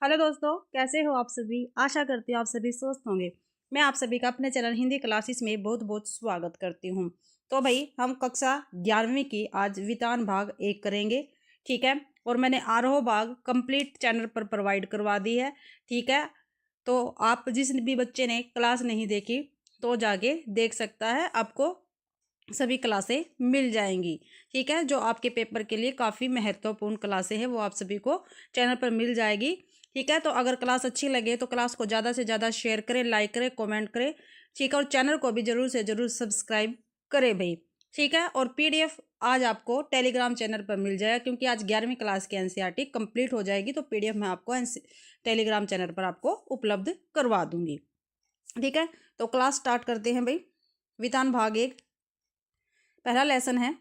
Hello दोस्तों, कैसे हो आप सभी। आशा करती हूँ आप सभी स्वस्थ होंगे। मैं आप सभी का अपने चैनल हिंदी क्लासेस में बहुत बहुत स्वागत करती हूँ। तो भाई हम कक्षा 11वीं की आज वितान भाग 1 करेंगे, ठीक है। और मैंने आरोह भाग कंप्लीट चैनल पर प्रोवाइड करवा दी है, ठीक है। तो आप जिस भी बच्चे ने क्लास नहीं देखी तो जाके देख सकता है, आपको सभी क्लासें मिल जाएंगी, ठीक है। जो आपके पेपर के लिए काफ़ी महत्वपूर्ण क्लासें हैं वो आप सभी को चैनल पर मिल जाएगी, ठीक है। तो अगर क्लास अच्छी लगे तो क्लास को ज़्यादा से ज़्यादा शेयर करें, लाइक करें, कमेंट करें, ठीक है। और चैनल को भी ज़रूर से ज़रूर सब्सक्राइब करें भाई, ठीक है। और पीडीएफ आज आपको टेलीग्राम चैनल पर मिल जाएगा, क्योंकि आज 11वीं क्लास की एनसीईआरटी कंप्लीट हो जाएगी, तो पीडीएफ मैं आपको टेलीग्राम चैनल पर आपको उपलब्ध करवा दूंगी, ठीक है। तो क्लास स्टार्ट करते हैं भाई। वितान भाग 1 पहला लेसन है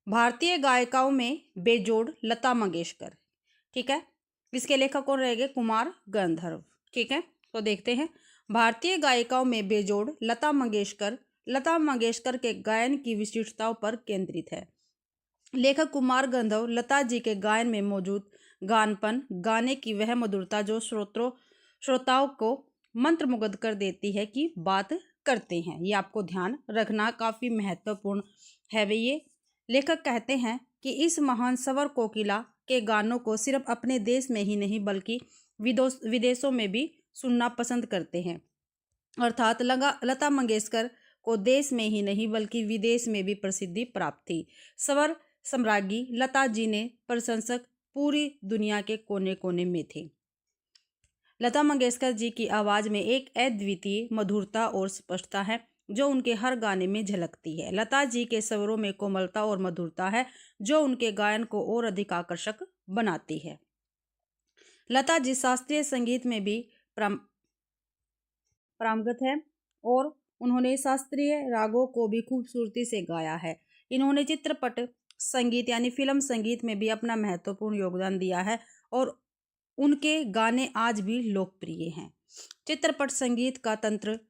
भारतीय गायिकाओं में बेजोड़ लता मंगेशकर, ठीक है। इसके लेखक कौन रहेंगे? कुमार गंधर्व, ठीक है। तो देखते हैं, भारतीय गायिकाओं में बेजोड़ लता मंगेशकर के गायन की विशिष्टताओं पर केंद्रित है। लेखक कुमार गंधर्व लता जी के गायन में मौजूद गानपन, गाने की वह मधुरता जो श्रोताओं को मंत्रमुग्ध कर देती है की बात करते हैं। ये आपको ध्यान रखना काफी महत्वपूर्ण है वे। ये लेखक कहते हैं कि इस महान स्वर कोकिला के गानों को सिर्फ अपने देश में ही नहीं बल्कि विदेशों में भी सुनना पसंद करते हैं। अर्थात लता मंगेशकर को देश में ही नहीं बल्कि विदेश में भी प्रसिद्धि प्राप्त थी। स्वर सम्राज्ञी लता जी ने प्रशंसक पूरी दुनिया के कोने कोने में थे। लता मंगेशकर जी की आवाज़ में एक अद्वितीय मधुरता और स्पष्टता है जो उनके हर गाने में झलकती है। लता जी के स्वरों में कोमलता और मधुरता है जो उनके गायन को और अधिक आकर्षक बनाती है। लता जी शास्त्रीय संगीत में भी पारंगत है और उन्होंने शास्त्रीय रागों को भी खूबसूरती से गाया है। इन्होंने चित्रपट संगीत यानी फिल्म संगीत में भी अपना महत्वपूर्ण योगदान दिया है और उनके गाने आज भी लोकप्रिय हैं। चित्रपट संगीत का तंत्र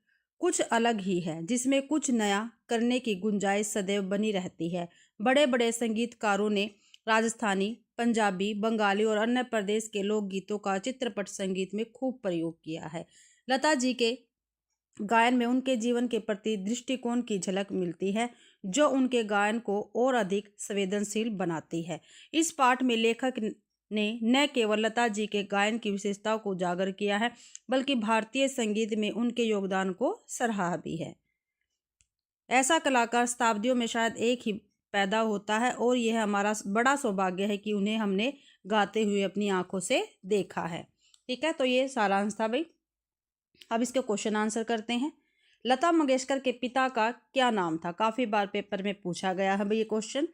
कुछ अलग ही है, जिसमें कुछ नया करने की गुंजाइश सदैव बनी रहती है। बड़े बड़े संगीतकारों ने राजस्थानी, पंजाबी, बंगाली और अन्य प्रदेश के लोकगीतों का चित्रपट संगीत में खूब प्रयोग किया है। लता जी के गायन में उनके जीवन के प्रति दृष्टिकोण की झलक मिलती है जो उनके गायन को और अधिक संवेदनशील बनाती है। इस पाठ में लेखक ने न केवल लता जी के गायन की विशेषताओं को उजागर किया है बल्कि भारतीय संगीत में उनके योगदान को सराहा भी है। ऐसा कलाकार शताब्दियों में शायद एक ही पैदा होता है और यह हमारा बड़ा सौभाग्य है कि उन्हें हमने गाते हुए अपनी आंखों से देखा है, ठीक है। तो ये सारांश था भाई। अब इसके क्वेश्चन आंसर करते हैं। लता मंगेशकर के पिता का क्या नाम था? काफ़ी बार पेपर में पूछा गया है भाई ये क्वेश्चन।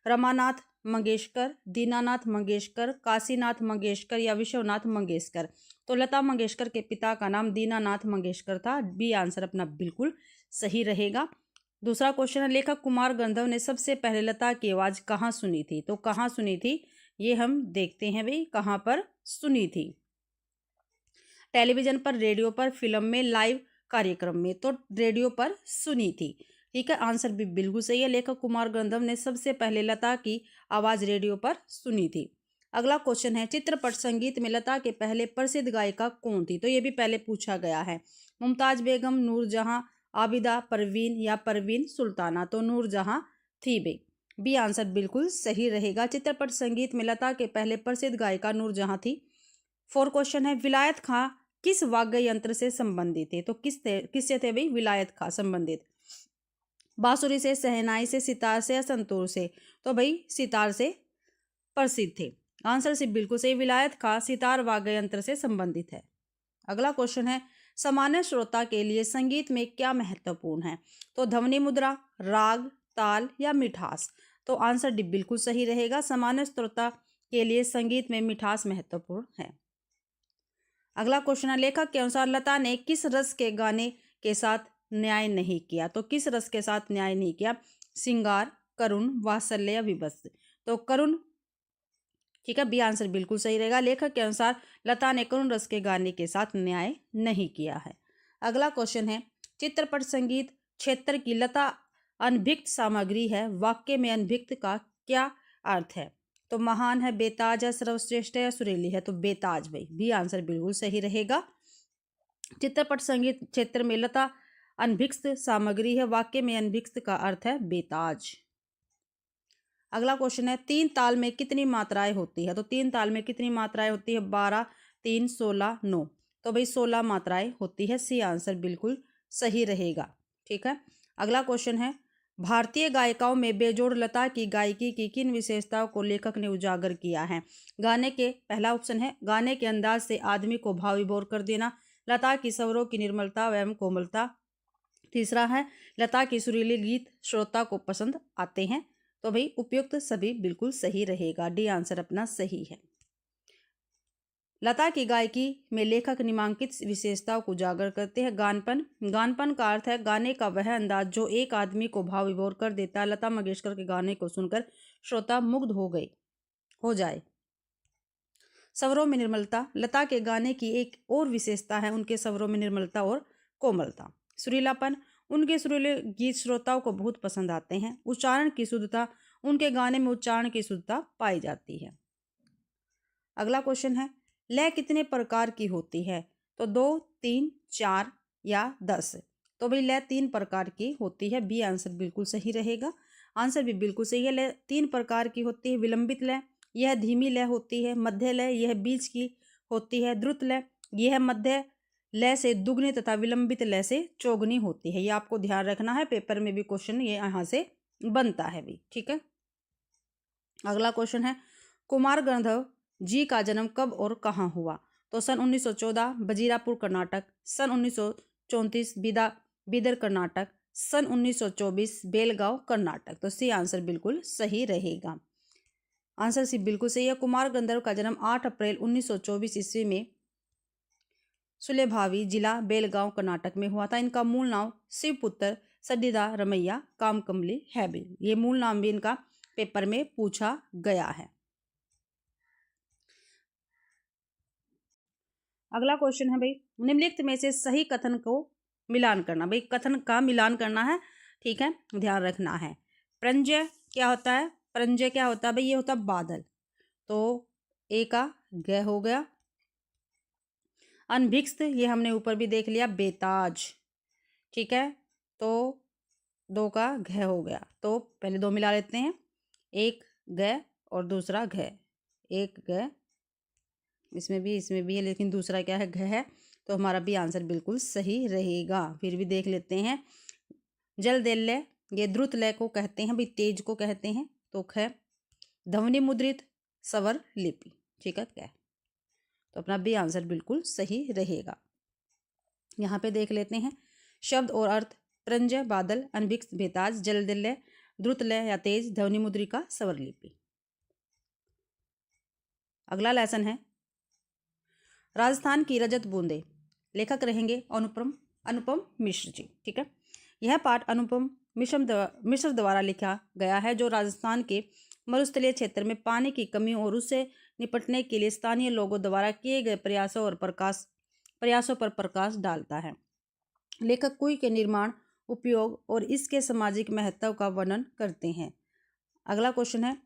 रमानाथ मंगेशकर, दीनानाथ मंगेशकर, काशीनाथ मंगेशकर या विश्वनाथ मंगेशकर। तो लता मंगेशकर के पिता का नाम दीनानाथ मंगेशकर था। बी आंसर अपना बिल्कुल सही रहेगा। दूसरा क्वेश्चन है, लेखक कुमार गंधर्व ने सबसे पहले लता की आवाज़ कहाँ सुनी थी? तो कहाँ सुनी थी ये हम देखते हैं भाई, कहाँ पर सुनी थी। टेलीविजन पर, रेडियो पर, फिल्म में, लाइव कार्यक्रम में। तो रेडियो पर सुनी थी, ठीक है। आंसर भी बिल्कुल सही है। लेखक कुमार गंधर्व ने सबसे पहले लता की आवाज़ रेडियो पर सुनी थी। अगला क्वेश्चन है, चित्रपट संगीत में लता के पहले प्रसिद्ध गायिका कौन थी? तो ये भी पहले पूछा गया है। मुमताज बेगम, नूरजहां, आबिदा परवीन या परवीन सुल्ताना। तो नूरजहां थी बे। बी आंसर बिल्कुल सही रहेगा। चित्रपट संगीत में लता के पहले प्रसिद्ध गायिका नूरजहां थी। 4 क्वेश्चन है, विलायत खां किस वाद्य यंत्र से संबंधित थे? तो किससे थे भाई विलायत खां संबंधित? बांसुरी से, शहनाई से, सितार से या संतूर से? तो भाई सितार से प्रसिद्ध थे। आंसर से बिल्कुल सही, विलायत खां सितार वाद्य यंत्र से संबंधित है। अगला क्वेश्चन है, सामान्य श्रोता के लिए संगीत में क्या महत्वपूर्ण है? तो ध्वनि मुद्रा, राग, ताल या मिठास? तो आंसर डी बिल्कुल सही रहेगा। सामान्य श्रोता के लिए संगीत में मिठास महत्वपूर्ण है। अगला क्वेश्चन है, लेखक के अनुसार लता ने किस रस के गाने के साथ न्याय नहीं किया? तो किस रस के साथ न्याय नहीं किया? श्रृंगार, करुण, वात्सल्य या विभत्स? तो करुण, ठीक है। बी आंसर बिल्कुल सही रहेगा। लेखक के अनुसार लता ने करुण रस के गाने के साथ न्याय नहीं किया है। अगला क्वेश्चन है, चित्रपट संगीत क्षेत्र की लता अनभिक्त सामग्री है, वाक्य में अनभिक्त का क्या अर्थ है? तो महान है, बेताज है, सर्वश्रेष्ठ है या सुरीली है? तो बेताज भाई, बी आंसर बिल्कुल सही रहेगा। चित्रपट संगीत क्षेत्र में लता अनभिक्त सामग्री है, वाक्य में अनभिक्त का अर्थ है बेताज। अगला क्वेश्चन है, तीन ताल में कितनी मात्राएं होती है? तो तीन ताल में कितनी मात्राएं होती है? 12, 3, 16, 9। तो भाई 16 मात्राएं होती है, सी आंसर बिल्कुल सही रहेगा। ठीक है। अगला क्वेश्चन है, भारतीय गायिकाओं में बेजोड़ लता की गायकी की किन विशेषताओं को लेखक ने उजागर किया है? गाने के, पहला ऑप्शन है गाने के अंदाज से आदमी को भाव विभोर कर देना, लता की स्वरों की निर्मलता एवं कोमलता, तीसरा है लता की सुरीली गीत श्रोता को पसंद आते हैं। तो भाई उपयुक्त सभी बिल्कुल सही रहेगा, डी आंसर अपना सही है। लता की गायकी में लेखक निम्नलिखित विशेषताओं को उजागर करते हैं। गानपन, गानपन का अर्थ है गाने का वह अंदाज जो एक आदमी को भाव विभोर कर देता है। लता मंगेशकर के गाने को सुनकर श्रोता मुग्ध हो जाए। स्वरों में निर्मलता, लता के गाने की एक और विशेषता है उनके स्वरों में निर्मलता और कोमलता। सुरीलापन, उनके सुरीले गीत श्रोताओं को बहुत पसंद आते हैं। उच्चारण की शुद्धता, उनके गाने में उच्चारण की शुद्धता पाई जाती है। अगला क्वेश्चन है, लय कितने प्रकार की होती है? तो 2, 3, 4 या 10। तो भाई लय 3 प्रकार की होती है, बी आंसर बिल्कुल सही रहेगा। आंसर भी बिल्कुल सही है। लय 3 प्रकार की होती है। विलंबित लय, यह धीमी लय होती है। मध्य लय, यह बीच की होती है। द्रुत लय, यह मध्य लय से दुगनी तथा विलंबित लय से चौगुनी होती है। ये आपको ध्यान रखना है, पेपर में भी क्वेश्चन ये यहाँ से बनता है भी। ठीक है। अगला क्वेश्चन है, कुमार गंधर्व जी का जन्म कब और कहाँ हुआ? तो सन 1914 बजीरापुर कर्नाटक, सन 1934 बीदर कर्नाटक, सन 1924 बेलगांव कर्नाटक। तो सी आंसर बिल्कुल सही रहेगा। आंसर सी बिल्कुल सही है। कुमार गंधर्व का जन्म 8 अप्रैल 1924 ईस्वी में सुलेभावी जिला बेलगांव कर्नाटक में हुआ था। इनका मूल नाम शिवपुत्र सड्डीदा रमैया कामकमली है भी, ये मूल नाम भी इनका पेपर में पूछा गया है। अगला क्वेश्चन है भाई, निम्नलिखित में से सही कथन को मिलान करना। भाई कथन का मिलान करना है, ठीक है, ध्यान रखना है। प्रंजय क्या होता है? प्रंजय क्या होता है भाई? ये होता है बादल, तो ए का ग हो गया। अनभिक्त, ये हमने ऊपर भी देख लिया, बेताज, ठीक है, तो 2 का घ हो गया। तो पहले 2 मिला लेते हैं, एक ग और दूसरा घ, एक ग, इसमें भी है लेकिन दूसरा क्या है? घ है, तो हमारा भी आंसर बिल्कुल सही रहेगा। फिर भी देख लेते हैं, जल देल लय, ये द्रुत लय को कहते हैं भाई, तेज को कहते हैं, तो ख। ध्वनि मुद्रित स्वर लिपि, ठीक है, क्या, तो अपना भी आंसर बिल्कुल सही रहेगा। यहाँ पे देख लेते हैं शब्द और अर्थ, प्रंजय बादल, अनभिक्त बेताज, जल दिल लय, द्रुत लय या तेज, ध्वनि मुद्रिका स्वर लिपि। अगला लेसन है राजस्थान की रजत बूंदे, लेखक रहेंगे अनुपम मिश्र जी। ठीक है, यह पाठ अनुपम मिश्र द्वारा लिखा गया है, जो राजस्थान के मरुस्थलीय क्षेत्र में पानी की कमी और उससे निपटने के लिए स्थानीय लोगों द्वारा किए गए प्रयासों पर प्रकाश डालता है। लेखक कुएं के निर्माण, उपयोग और इसके सामाजिक महत्व का वर्णन करते हैं। अगला क्वेश्चन है,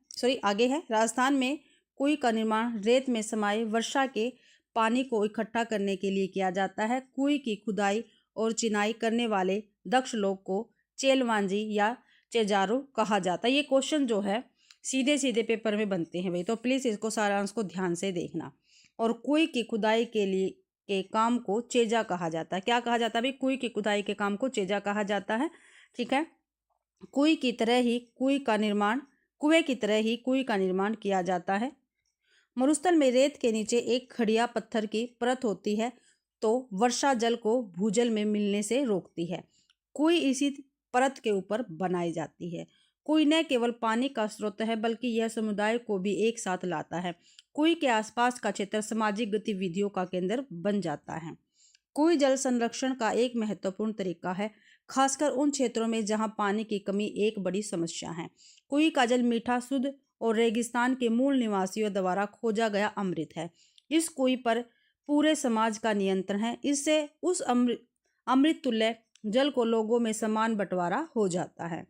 आगे है, राजस्थान में कुएं का निर्माण रेत में समाये वर्षा के पानी को इकट्ठा करने के लिए किया जाता है। कुएं की खुदाई और चिनाई करने वाले दक्ष लोग को चेलवांजी या चेजारो कहा जाता है। ये क्वेश्चन जो है सीधे पेपर में बनते हैं भाई, तो प्लीज़ इसको सारांश को ध्यान से देखना। और कुएं की खुदाई के काम को चेजा कहा जाता है। क्या कहा जाता है भाई? कुएं की खुदाई के काम को चेजा कहा जाता है। ठीक है, कुएं की तरह ही कुएं का निर्माण किया जाता है। मरुस्थल में रेत के नीचे एक खड़िया पत्थर की परत होती है, तो वर्षा जल को भूजल में मिलने से रोकती है। कुएं इसी परत के ऊपर बनाई जाती है। कुएं न केवल पानी का स्रोत है, बल्कि यह समुदाय को भी एक साथ लाता है। कुएं के आसपास का क्षेत्र सामाजिक गतिविधियों का केंद्र बन जाता है। कुएं जल संरक्षण का एक महत्वपूर्ण तरीका है, खासकर उन क्षेत्रों में जहां पानी की कमी एक बड़ी समस्या है। कुएं का जल मीठा, शुद्ध और रेगिस्तान के मूल निवासियों द्वारा खोजा गया अमृत है। इस कुएं पर पूरे समाज का नियंत्रण है। इससे उस अमृत तुल्य जल को लोगों में समान बंटवारा हो जाता है।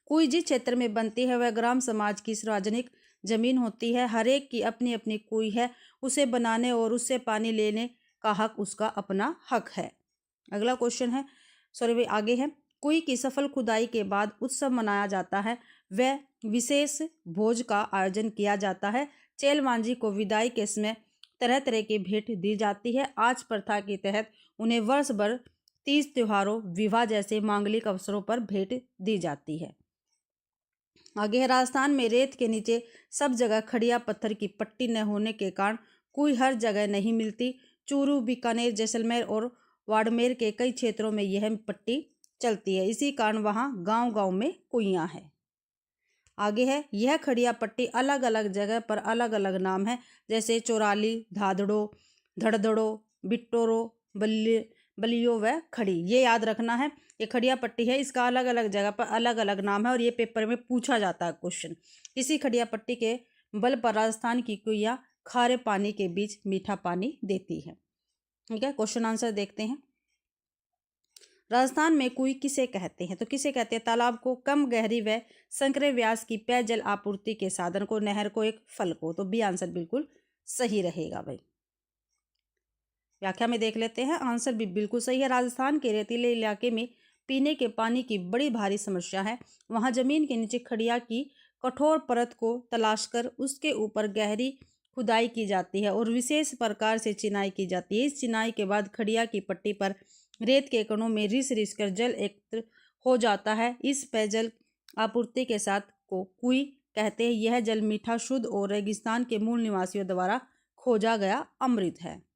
कुएं जिस क्षेत्र में बनती है वह ग्राम समाज की सार्वजनिक जमीन होती है, हर एक की अपनी अपनी कुई है, उसे बनाने और उससे पानी लेने का हक उसका अपना हक है। अगला क्वेश्चन है, सॉरी भाई आगे है, कुई की सफल खुदाई के बाद उत्सव मनाया जाता है, वह विशेष भोज का आयोजन किया जाता है। चेल मांझी को विदाई के समय तरह तरह की भेंट दी जाती है। आज प्रथा के तहत उन्हें वर्ष भर तीज त्योहारों, विवाह जैसे मांगलिक अवसरों पर भेंट दी जाती है। आगे है, राजस्थान में रेत के नीचे सब जगह खड़िया पत्थर की पट्टी न होने के कारण कुई हर जगह नहीं मिलती। चूरू, बीकानेर, जैसलमेर और बाड़मेर के कई क्षेत्रों में यह पट्टी चलती है, इसी कारण वहाँ गांव गांव में कुइयाँ हैं। आगे है, यह खड़िया पट्टी अलग अलग जगह पर अलग अलग नाम है, जैसे चोराली, धाधड़ो, धड़धड़ो, बिट्टोरो, बलियो व खड़ी। ये याद रखना है, ये खड़िया पट्टी है, इसका अलग अलग जगह पर अलग अलग नाम है और ये पेपर में पूछा जाता है क्वेश्चन। इसी खड़िया पट्टी के बल पर राजस्थान की कुइयाँ खारे पानी के बीच मीठा पानी देती है। ठीक है, क्वेश्चन आंसर देखते हैं। राजस्थान में कुई किसे कहते हैं? तो किसे कहते हैं? तालाब को, कम गहरी व संकरे व्यास की पेयजल आपूर्ति के साधन को, नहर को, एक फल को। तो बी आंसर बिल्कुल सही रहेगा भाई। व्याख्या में देख लेते हैं, आंसर भी बिल्कुल सही है। राजस्थान के रेतीले इलाके में पीने के पानी की बड़ी भारी समस्या है। वहां जमीन के नीचे खड़िया की कठोर परत को तलाश कर उसके ऊपर गहरी खुदाई की जाती है और विशेष प्रकार से चिनाई की जाती है। इस चिनाई के बाद खड़िया की पट्टी पर रेत के कणों में रिस रिस कर जल एकत्र हो जाता है। इस पेयजल आपूर्ति के साथ को कुई कहते हैं। यह जल मीठा, शुद्ध और रेगिस्तान के मूल निवासियों द्वारा खोजा गया अमृत है।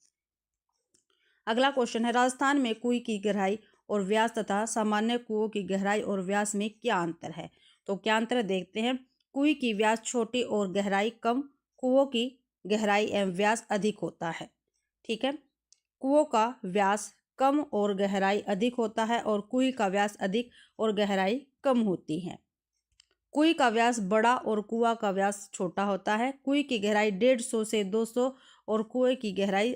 अगला क्वेश्चन है, राजस्थान में कुएं की गहराई और व्यास तथा सामान्य कुओं की गहराई और व्यास में क्या अंतर है? तो क्या अंतर देखते हैं। कुएं की व्यास छोटी और गहराई कम, कुओं की गहराई एवं व्यास अधिक होता है। ठीक है, कुओं का व्यास कम और गहराई अधिक होता है और कुएं का व्यास अधिक और गहराई कम होती है। कुएं का व्यास बड़ा और कुआं का व्यास छोटा होता है। कुएं की गहराई 150 से 200 और कुएं की गहराई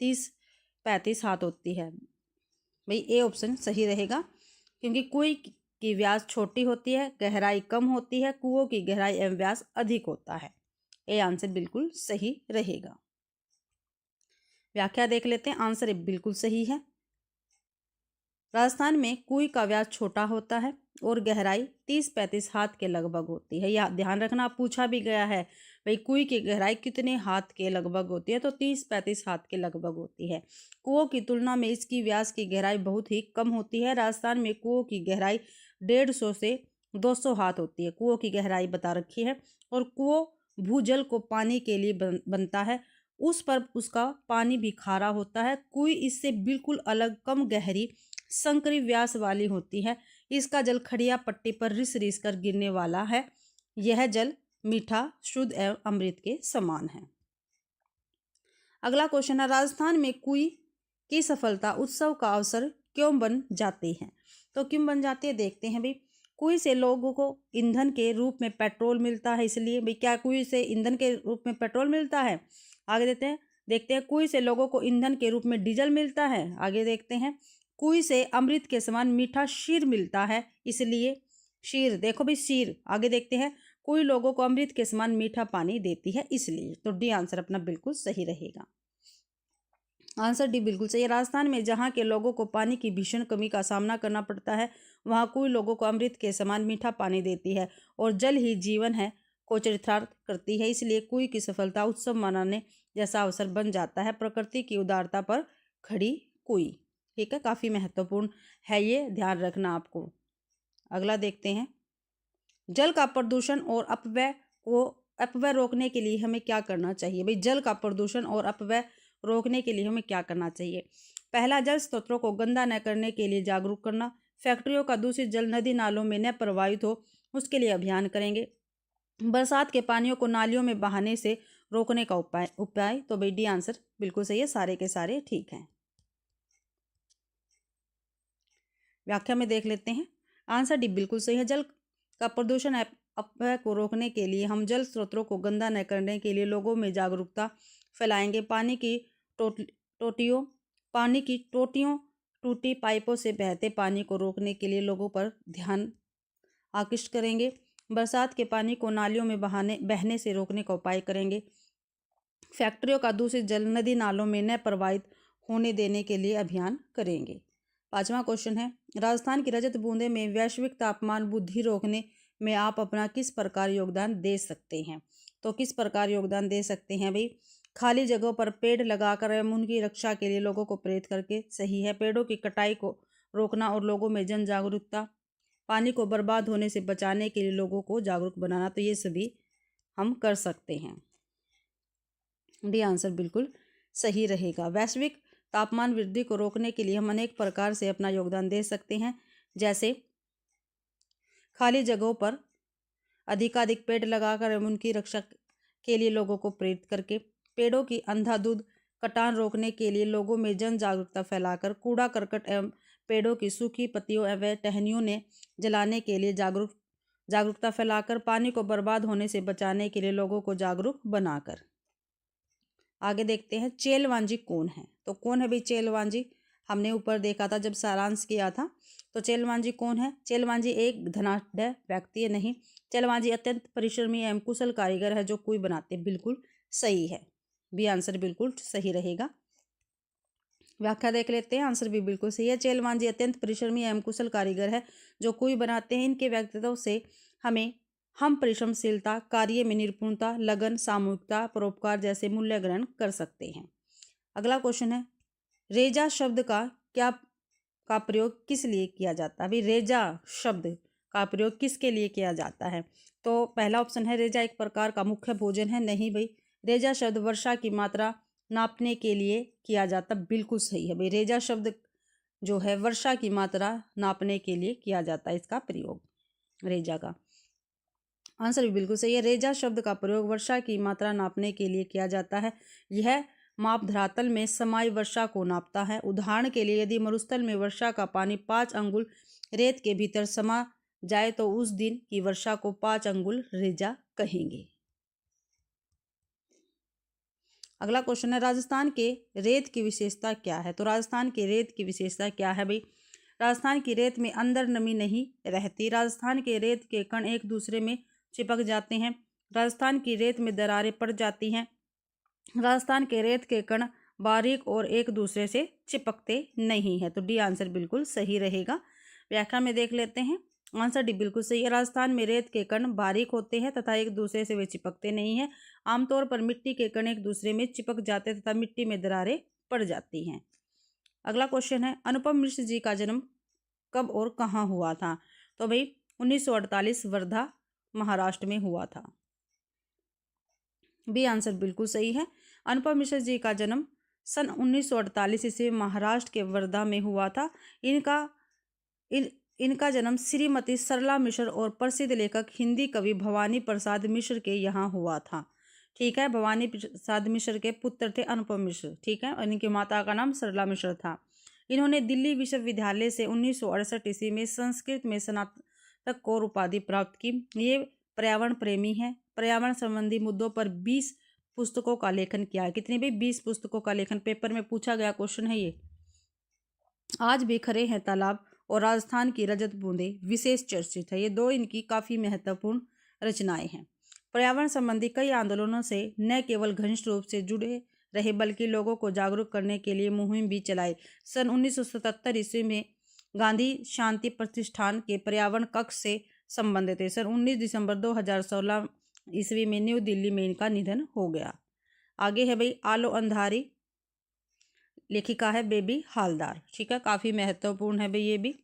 30-35 हाथ होती है। भाई ए ऑप्शन सही रहेगा, क्योंकि कुएं की व्यास छोटी होती है, गहराई कम होती है, कुओं की गहराई एवं व्यास अधिक होता है। ए आंसर बिल्कुल सही रहेगा। व्याख्या देख लेते हैं, आंसर बिल्कुल सही है। राजस्थान में कुएं का व्यास छोटा होता है और गहराई 30-35 हाथ के लगभग होती है। यह ध्यान रखना, पूछा भी गया है भाई कुएं की गहराई कितने हाथ के लगभग होती है, तो 30-35 हाथ के लगभग होती है। कुओं की तुलना में इसकी व्यास की गहराई बहुत ही कम होती है। राजस्थान में कुओं की गहराई 150 से 200 हाथ होती है, कुओं की गहराई बता रखी है। और कुओं भूजल को पानी के लिए बनता है, उस पर उसका पानी भी खारा होता है। कुएं इससे बिल्कुल अलग, कम गहरी, संकरी व्यास वाली होती है। इसका जल खड़िया पट्टी पर रिस रिस कर गिरने वाला है। यह जल मीठा, शुद्ध एवं अमृत के समान है। अगला क्वेश्चन है, राजस्थान में कुएं की सफलता उत्सव का अवसर क्यों बन जाती है? तो क्यों बन जाती है देखते हैं भाई। कुएं से लोगों को ईंधन के रूप में पेट्रोल मिलता है, इसलिए भाई क्या कुएं से ईंधन के रूप में पेट्रोल मिलता है? आगे देखते हैं कुएं से लोगों को ईंधन के रूप में डीजल मिलता है। आगे देखते हैं, कुएं से अमृत के समान मीठा शीर मिलता है, इसलिए शीर, देखो भाई शीर। आगे देखते हैं, कुएं लोगों को अमृत के समान मीठा पानी देती है, इसलिए। तो डी आंसर अपना बिल्कुल सही रहेगा। आंसर डी बिल्कुल सही है। राजस्थान में जहाँ के लोगों को पानी की भीषण कमी का सामना करना पड़ता है, वहाँ कुएं लोगों को अमृत के समान मीठा पानी देती है और जल ही जीवन है को चरितार्थ करती है, इसलिए कुएं की सफलता उत्सव मनाने जैसा अवसर बन जाता है। प्रकृति की उदारता पर खड़ी कुएं। ठीक है, काफी महत्वपूर्ण है, ये ध्यान रखना आपको। अगला देखते हैं, जल का प्रदूषण और अपव्यय रोकने के लिए हमें क्या करना चाहिए? भाई जल का प्रदूषण और अपव्यय रोकने के लिए हमें क्या करना चाहिए? पहला, जल स्रोतों को गंदा न करने के लिए जागरूक करना। फैक्ट्रियों का दूषित जल नदी नालों में न प्रवाहित हो, उसके लिए अभियान करेंगे। बरसात के पानियों को नालियों में बहाने से रोकने का उपाय। तो भाई डी आंसर बिल्कुल सही है, सारे के सारे ठीक हैं। व्याख्या में देख लेते हैं, आंसर डी बिल्कुल सही है। जल का प्रदूषण अपव्यय को रोकने के लिए हम जल स्रोतों को गंदा न करने के लिए लोगों में जागरूकता फैलाएंगे। पानी की टोटियों टूटी पाइपों से बहते पानी को रोकने के लिए लोगों पर ध्यान आकृष्ट करेंगे। बरसात के पानी को नालियों में बहने से रोकने का उपाय करेंगे। फैक्ट्रियों का दूषित जल नदी नालों में न प्रवाहित होने देने के लिए अभियान करेंगे। 5वां क्वेश्चन है, राजस्थान की रजत बूंदे में वैश्विक तापमान वृद्धि रोकने में आप अपना किस प्रकार योगदान दे सकते हैं? तो किस प्रकार योगदान दे सकते हैं भाई? खाली जगहों पर पेड़ लगाकर एवं उनकी रक्षा के लिए लोगों को प्रेरित करके। सही है। पेड़ों की कटाई को रोकना और लोगों में जन जागरूकता। पानी को बर्बाद होने से बचाने के लिए लोगों को जागरूक बनाना। तो ये सभी हम कर सकते हैं। डी आंसर बिल्कुल सही रहेगा। वैश्विक तापमान वृद्धि को रोकने के लिए हम अनेक प्रकार से अपना योगदान दे सकते हैं, जैसे खाली जगहों पर अधिकाधिक पेड़ लगाकर एवं उनकी रक्षा के लिए लोगों को प्रेरित करके, पेड़ों की अंधाधुंध कटान रोकने के लिए लोगों में जन जागरूकता फैलाकर, कूड़ा करकट एवं पेड़ों की सूखी पत्तियों एवं टहनियों ने जलाने के लिए जागरूकता फैलाकर, पानी को बर्बाद होने से बचाने के लिए लोगों को जागरूक बनाकर। आगे देखते हैं, चेलवांजी कौन है? तो कौन है भाई चेलवांजी? हमने ऊपर देखा था जब सारांश किया था। तो चेलवांजी कौन है? चेलवांजी एक धनाढ्य व्यक्ति है। नहीं, चेलवांजी अत्यंत परिश्रमी एवं कुशल कारीगर है जो कुई बनाते। बिल्कुल सही है। बी आंसर बिल्कुल सही रहेगा। व्याख्या देख लेते हैं। आंसर भी बिल्कुल सही है। चेलवांजी अत्यंत परिश्रमी एवं कुशल कारीगर है जो कुई बनाते हैं। इनके व्यक्तित्व से हम परिश्रमशीलता, कार्य में निपुणता, लगन, सामूहिकता, परोपकार जैसे मूल्य ग्रहण कर सकते हैं। अगला क्वेश्चन है, रेजा शब्द का प्रयोग किस लिए किया जाता है? अभी रेजा शब्द का प्रयोग किसके लिए किया जाता है? तो पहला ऑप्शन है, रेजा एक प्रकार का मुख्य भोजन है। नहीं भाई, रेजा शब्द वर्षा की मात्रा नापने के लिए किया जाता। बिल्कुल सही है भाई, रेजा शब्द जो है वर्षा की मात्रा नापने के लिए किया जाता है इसका प्रयोग, रेजा का। आंसर भी बिल्कुल सही है। रेजा शब्द का प्रयोग वर्षा की मात्रा नापने के लिए किया जाता है। यह माप धरातल में समाई वर्षा को नापता है। उदाहरण के लिए, यदि मरुस्थल में वर्षा का पानी 5 अंगुल रेत के भीतर समा जाए तो उस दिन की वर्षा को 5 अंगुल रेजा कहेंगे। अगला क्वेश्चन है, राजस्थान के रेत की विशेषता क्या है? तो राजस्थान की रेत की विशेषता क्या है भाई? राजस्थान की रेत में अंदर नमी नहीं रहती। राजस्थान के रेत के कण एक दूसरे में चिपक जाते हैं। राजस्थान की रेत में दरारें पड़ जाती हैं। राजस्थान के रेत के कण बारीक और एक दूसरे से चिपकते नहीं है। तो डी आंसर बिल्कुल सही रहेगा। व्याख्या में देख लेते हैं। आंसर डी बिल्कुल सही है। राजस्थान में रेत के कण बारीक होते हैं तथा एक दूसरे से वे चिपकते नहीं हैं। आमतौर पर मिट्टी के कण एक दूसरे में चिपक जाते तथा मिट्टी में दरारें पड़ जाती हैं। अगला क्वेश्चन है, अनुपम मिश्र जी का जन्म कब और कहाँ हुआ था? तो भाई 1948 वर्धा महाराष्ट्र में हुआ था। बी आंसर बिल्कुल सही है। अनुपम मिश्र जी का जन्म सन 1948 ईस्वी महाराष्ट्र के वर्धा में हुआ था। इनका जन्म श्रीमती सरला मिश्र और प्रसिद्ध लेखक हिंदी कवि भवानी प्रसाद मिश्र के यहाँ हुआ था। ठीक है, भवानी प्रसाद मिश्र के पुत्र थे अनुपम मिश्र। ठीक है, और इनकी माता का नाम सरला मिश्र था। इन्होंने दिल्ली विश्वविद्यालय से 1968 ईस्वी में संस्कृत में स्नातक और उपाधि प्राप्त की। ये पर्यावरण प्रेमी हैं। पर्यावरण संबंधी मुद्दों पर 20 पुस्तकों का लेखन किया है। कितनी भी? 20 पुस्तकों का लेखन। पेपर में पूछा गया क्वेश्चन है ये। आज भी खरे हैं तालाब और राजस्थान की रजत बूंदे विशेष चर्चित है। ये दो इनकी काफी महत्वपूर्ण रचनाएं हैं। पर्यावरण संबंधी कई आंदोलनों से न केवल घनिष्ठ रूप से जुड़े रहे बल्कि लोगों को जागरूक करने के लिए मुहिम भी चलाई। सन 1977 ईस्वी में गांधी शांति प्रतिष्ठान के पर्यावरण कक्ष से संबंधित है। सर 19 दिसंबर 2016 ईस्वी में न्यू दिल्ली में इनका निधन हो गया। आगे है भाई आलो अंधारी, लेखिका है बेबी हालदार। ठीक है, काफी महत्वपूर्ण है भाई ये भी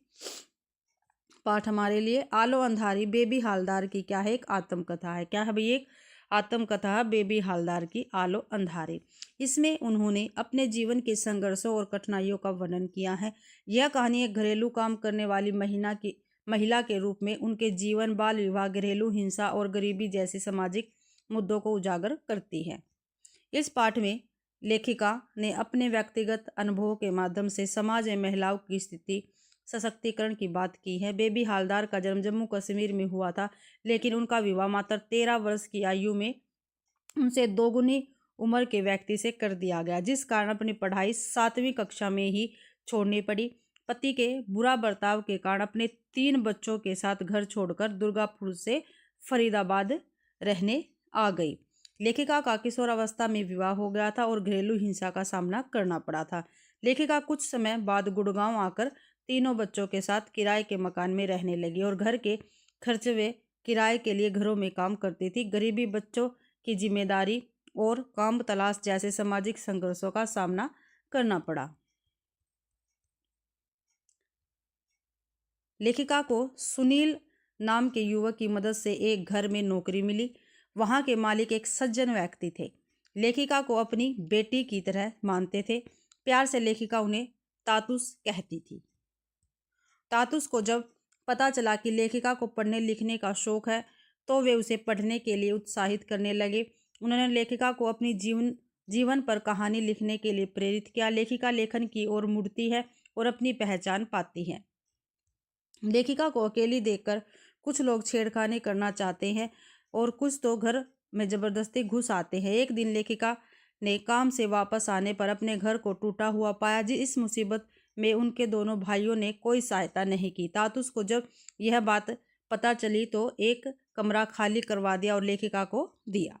पाठ हमारे लिए। आलो अंधारी बेबी हालदार की क्या है? एक आत्मकथा है। क्या है भाई? एक आत्मकथा है बेबी हालदार की, आलो अंधारी। इसमें उन्होंने अपने जीवन के संघर्षों और कठिनाइयों का वर्णन किया है। यह कहानी एक घरेलू काम करने वाली महिला के रूप में उनके जीवन, बाल विवाह, घरेलू हिंसा और गरीबी जैसे सामाजिक मुद्दों को उजागर करती है। इस पाठ में लेखिका ने अपने व्यक्तिगत अनुभवों के माध्यम से समाज में महिलाओं की स्थिति, सशक्तिकरण की बात की है। बेबी हालदार का जन्म जम्मू कश्मीर में हुआ था, लेकिन उनका विवाह मात्र 13 वर्ष की आयु में उनसे दोगुनी उम्र के व्यक्ति से कर दिया गया, जिस कारण अपनी पढ़ाई 7वीं कक्षा में ही छोड़नी पड़ी। पति के बुरा बर्ताव के कारण अपने 3 बच्चों के साथ घर छोड़कर दुर्गापुर से फरीदाबाद रहने आ गई। लेखिका का किशोरावस्था में विवाह हो गया था और घरेलू हिंसा का सामना करना पड़ा था। लेखिका कुछ समय बाद गुड़गांव आकर तीनों बच्चों के साथ किराए के मकान में रहने लगी और घर के खर्च वे किराए के लिए घरों में काम करती थी। गरीबी, बच्चों की जिम्मेदारी और काम तलाश जैसे सामाजिक संघर्षों का सामना करना पड़ा। लेखिका को सुनील नाम के युवक की मदद से एक घर में नौकरी मिली। वहां के मालिक एक सज्जन व्यक्ति थे, लेखिका को अपनी बेटी की तरह मानते थे। प्यार से लेखिका उन्हें तातुस कहती थी। तातुस को जब पता चला कि लेखिका को पढ़ने लिखने का शौक है तो वे उसे पढ़ने के लिए उत्साहित करने लगे। उन्होंने लेखिका को अपनी जीवन पर कहानी लिखने के लिए प्रेरित किया। लेखिका लेखन की ओर मुड़ती है और अपनी पहचान पाती है। लेखिका को अकेली देखकर कुछ लोग छेड़खानी करना चाहते हैं और कुछ तो घर में जबरदस्ती घुस आते हैं। एक दिन लेखिका ने काम से वापस आने पर अपने घर को टूटा हुआ पाया। इस मुसीबत में उनके दोनों भाइयों ने कोई सहायता नहीं की। तातुस को जब यह बात पता चली तो एक कमरा खाली करवा दिया और लेखिका को दिया।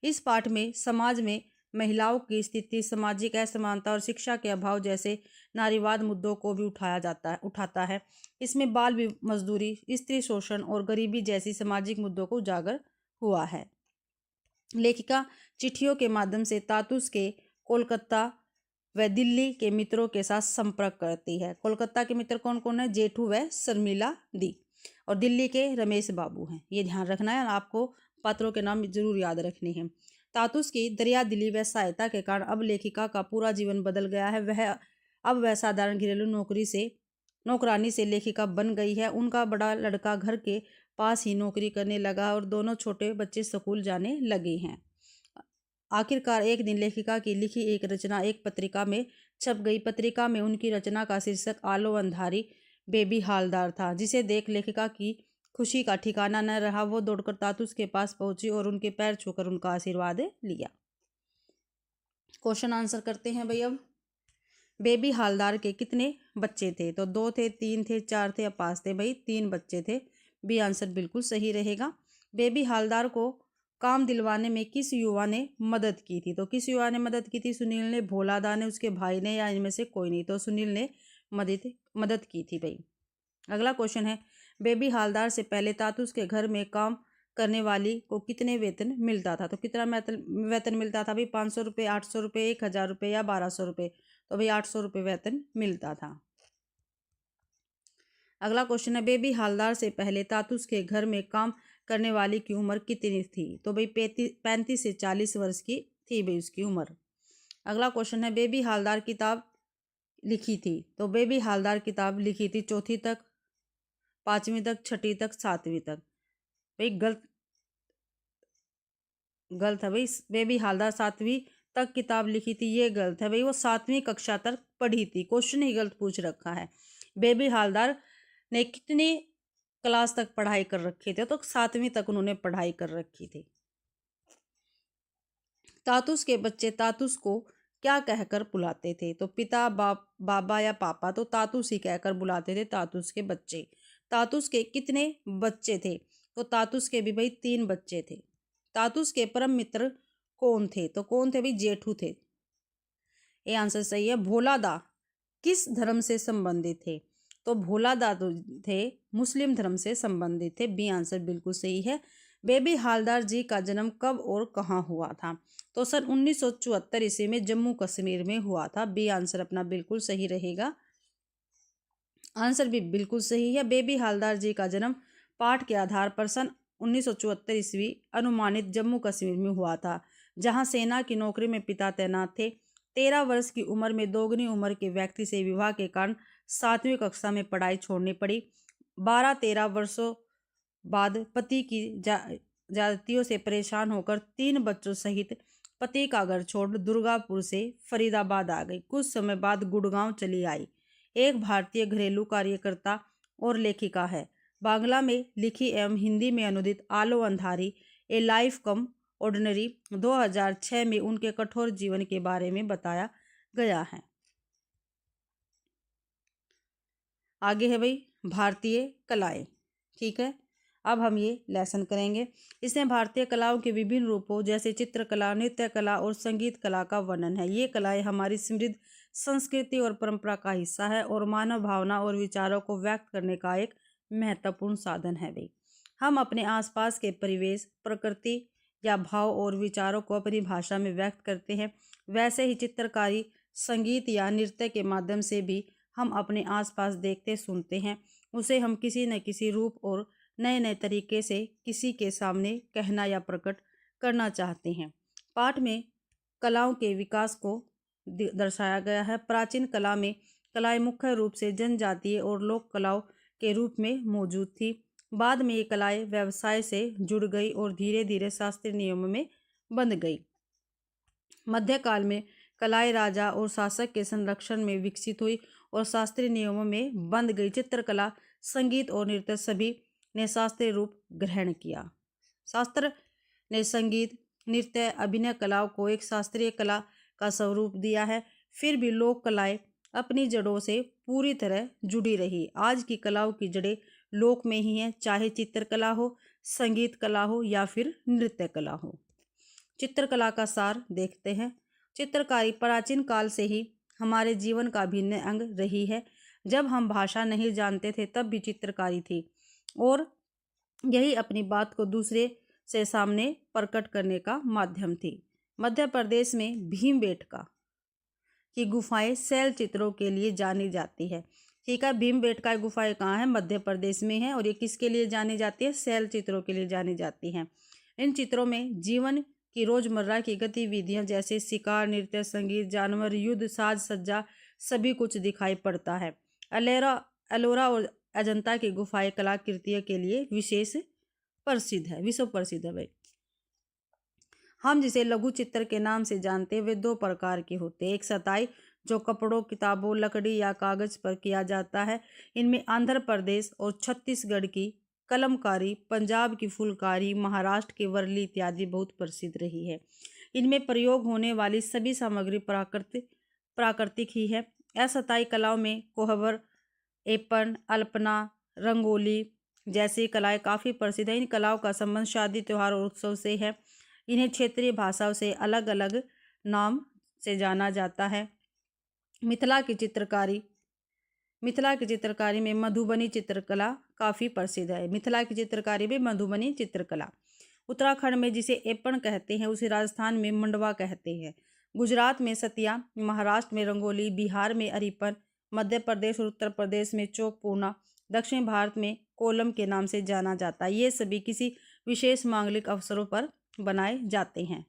इस पाठ में समाज में महिलाओं की स्थिति, सामाजिक असमानता और शिक्षा के अभाव जैसे नारीवाद मुद्दों को भी उठाता है। इसमें बाल मजदूरी, स्त्री शोषण और गरीबी जैसी सामाजिक मुद्दों को उजागर हुआ है। लेखिका चिट्ठियों के माध्यम से तातुस के कोलकाता व दिल्ली के मित्रों के साथ संपर्क करती है। कोलकाता के मित्र कौन कौन है? जेठू व शर्मिला दी। और दिल्ली के रमेश बाबू हैं। ये ध्यान रखना है, आपको पात्रों के नाम जरूर याद रखने हैं। तातुस की दरिया दिली व सहायता के कारण अब लेखिका का पूरा जीवन बदल गया है। वह साधारण घरेलू नौकरानी से लेखिका बन गई है। उनका बड़ा लड़का घर के पास ही नौकरी करने लगा और दोनों छोटे बच्चे स्कूल जाने लगे हैं। आखिरकार एक दिन लेखिका की लिखी एक रचना एक पत्रिका में छप गई। पत्रिका में उनकी रचना का शीर्षक आलो अंधारी बेबी हालदार था, जिसे देख लेखिका की खुशी का ठिकाना न रहा। वो दौड़कर तातुस के पास पहुंची और उनके पैर छूकर उनका आशीर्वाद लिया। क्वेश्चन आंसर करते हैं भाई। अब बेबी हालदार के कितने बच्चे थे? तो 2 थे, 3 थे, 4 थे या 5 थे? भाई 3 बच्चे थे। बी आंसर बिल्कुल सही रहेगा। बेबी हालदार को काम दिलवाने में किस युवा ने मदद की थी? तो किस युवा ने मदद की थी? सुनील ने, भोलादा ने, उसके भाई ने, या इनमें से कोई नहीं? तो सुनील ने मदद की थी भाई। अगला क्वेश्चन है, बेबी हालदार से पहले तातुस के घर में काम करने वाली को कितने वेतन मिलता था? तो कितना वेतन मिलता था भाई? 500 रुपये, 800 रुपये, 1000 रुपये या 1200 रुपये? तो भाई 800 रुपये वेतन मिलता था। अगला क्वेश्चन है, बेबी हालदार से पहले तातुस के घर में काम करने वाली की उम्र कितनी थी? तो भाई 35 से 40 वर्ष की थी भाई उसकी उम्र। अगला क्वेश्चन है, बेबी हालदार किताब लिखी थी? तो बेबी हालदार किताब लिखी थी 4वीं तक, 5वीं तक, 6वीं तक, 7वीं तक? भाई गलत है भाई। बेबी हालदार 7वीं तक किताब लिखी थी, ये गलत है भाई। वो 7वीं कक्षा तक पढ़ी थी। क्वेश्चन ही गलत पूछ रखा है। बेबी हालदार ने कितनी क्लास तक पढ़ाई कर रखी थी? तो 7वीं तक उन्होंने पढ़ाई कर रखी थी। तातुस के बच्चे तातुस को क्या कहकर बुलाते थे? तो पिता, बाबा या पापा? तो तातुस ही कहकर बुलाते थे तातुस के बच्चे। तातुस के कितने बच्चे थे? तो तातुस के भी भाई 3 बच्चे थे। तातुस के परम मित्र कौन थे? तो कौन थे भाई? जेठू थे। ये आंसर सही है। भोलादा किस धर्म से संबंधित थे? तो भोलादा थे मुस्लिम धर्म से संबंधित थे। बी आंसर बिल्कुल सही है। बेबी हालदार जी का जन्म कब और कहाँ हुआ था? तो सन 1974 ईस्वी में जम्मू कश्मीर में हुआ था। बी आंसर अपना बिल्कुल सही रहेगा। आंसर भी बिल्कुल सही है। बेबी हालदार जी का जन्म पाठ के आधार पर सन 1974 ईस्वी अनुमानित जम्मू कश्मीर में हुआ था, जहां सेना की नौकरी में पिता तैनात थे। 13 वर्ष की उम्र में दोगुनी उम्र के व्यक्ति से विवाह के कारण 7वीं कक्षा में पढ़ाई छोड़नी पड़ी। 12-13 वर्षों बाद पति की ज्यादतियों से परेशान होकर 3 बच्चों सहित पति का घर छोड़ दुर्गापुर से फरीदाबाद आ गई। कुछ समय बाद गुड़गांव चली आई। एक भारतीय घरेलू कार्यकर्ता और लेखिका है। बांग्ला में लिखी एवं हिंदी में अनुदित आलो अंधारी ए लाइफ कम ऑर्डिनरी 2006 में उनके कठोर जीवन के बारे में बताया गया है। आगे है भाई भारतीय कलाएं। ठीक है, अब हम ये लेसन करेंगे। इसमें भारतीय कलाओं के विभिन्न रूपों जैसे चित्रकला, नृत्य कला और संगीत कला का वर्णन है। ये कलाएं हमारी समृद्ध संस्कृति और परंपरा का हिस्सा है और मानव भावना और विचारों को व्यक्त करने का एक महत्वपूर्ण साधन है भाई। हम अपने आसपास के परिवेश, प्रकृति या भाव और विचारों को अपनी भाषा में व्यक्त करते हैं। वैसे ही चित्रकारी, संगीत या नृत्य के माध्यम से भी हम अपने आसपास देखते सुनते हैं, उसे हम किसी न किसी रूप और नए नए तरीके से किसी के सामने कहना या प्रकट करना चाहते हैं। पाठ में कलाओं के विकास को दर्शाया गया है। प्राचीन कला में कलाएं मुख्य रूप से जनजातीय और लोक कलाओं के रूप में मौजूद थी। बाद में ये कलाएं व्यवसाय से जुड़ गई और धीरे धीरे शास्त्रीय नियमों में बंध गई। मध्यकाल में कलाएं राजा और शासक के संरक्षण में विकसित हुई और शास्त्रीय नियमों में बंध गई। चित्रकला, संगीत और नृत्य सभी ने शास्त्रीय रूप ग्रहण किया। शास्त्र ने संगीत, नृत्य, अभिनय कलाओं को एक शास्त्रीय कला का स्वरूप दिया है। फिर भी लोक कलाएं अपनी जड़ों से पूरी तरह जुड़ी रही। आज की कलाओं की जड़ें लोक में ही हैं, चाहे चित्रकला हो, संगीत कला हो या फिर नृत्य कला हो। चित्रकला का सार देखते हैं। चित्रकारी प्राचीन काल से ही हमारे जीवन का अभिन्न अंग रही है। जब हम भाषा नहीं जानते थे तब भी चित्रकारी थी और यही अपनी बात को दूसरे से सामने प्रकट करने का माध्यम थी। मध्य प्रदेश में भीमबेटका की गुफाएं शैल चित्रों के लिए जानी जाती है। ठीक है, भीमबेटका गुफाएं कहाँ है? मध्य प्रदेश में है और ये किसके लिए जानी जाती है? शैल चित्रों के लिए जानी जाती हैं। इन चित्रों में जीवन की रोजमर्रा की गतिविधियां जैसे शिकार, नृत्य, संगीत, जानवर, युद्ध, साज सज्जा सभी कुछ दिखाई पड़ता है। एलोरा और अजंता की गुफाएं कलाकृतियों के लिए विश्व प्रसिद्ध है भाई। हम जिसे लघु चित्र के नाम से जानते हैं वे दो प्रकार के होते हैं। एक सताई जो कपड़ों, किताबों, लकड़ी या कागज पर किया जाता है। इनमें आंध्र प्रदेश और छत्तीसगढ़ की कलमकारी, पंजाब की फुलकारी, महाराष्ट्र की वर्ली इत्यादि बहुत प्रसिद्ध रही है। इनमें प्रयोग होने वाली सभी सामग्री प्राकृतिक ही है। असताई कलाओं में कोहबर, एपन, अल्पना, रंगोली जैसी कलाएं काफ़ी प्रसिद्ध हैं। इन कलाओं का संबंध शादी, त्योहार और उत्सव से है। इन्हें क्षेत्रीय भाषाओं से अलग अलग नाम से जाना जाता है। मिथिला की चित्रकारी में मधुबनी चित्रकला काफ़ी प्रसिद्ध है। मिथिला की चित्रकारी में मधुबनी चित्रकला। उत्तराखंड में जिसे एपण कहते हैं उसे राजस्थान में मंडवा कहते हैं। गुजरात में सतिया, महाराष्ट्र में रंगोली, बिहार में अरिपन, मध्य प्रदेश और उत्तर प्रदेश में चौकपूर्णा, दक्षिण भारत में कोलम के नाम से जाना जाता है। ये सभी किसी विशेष मांगलिक अवसरों पर बनाए जाते हैं।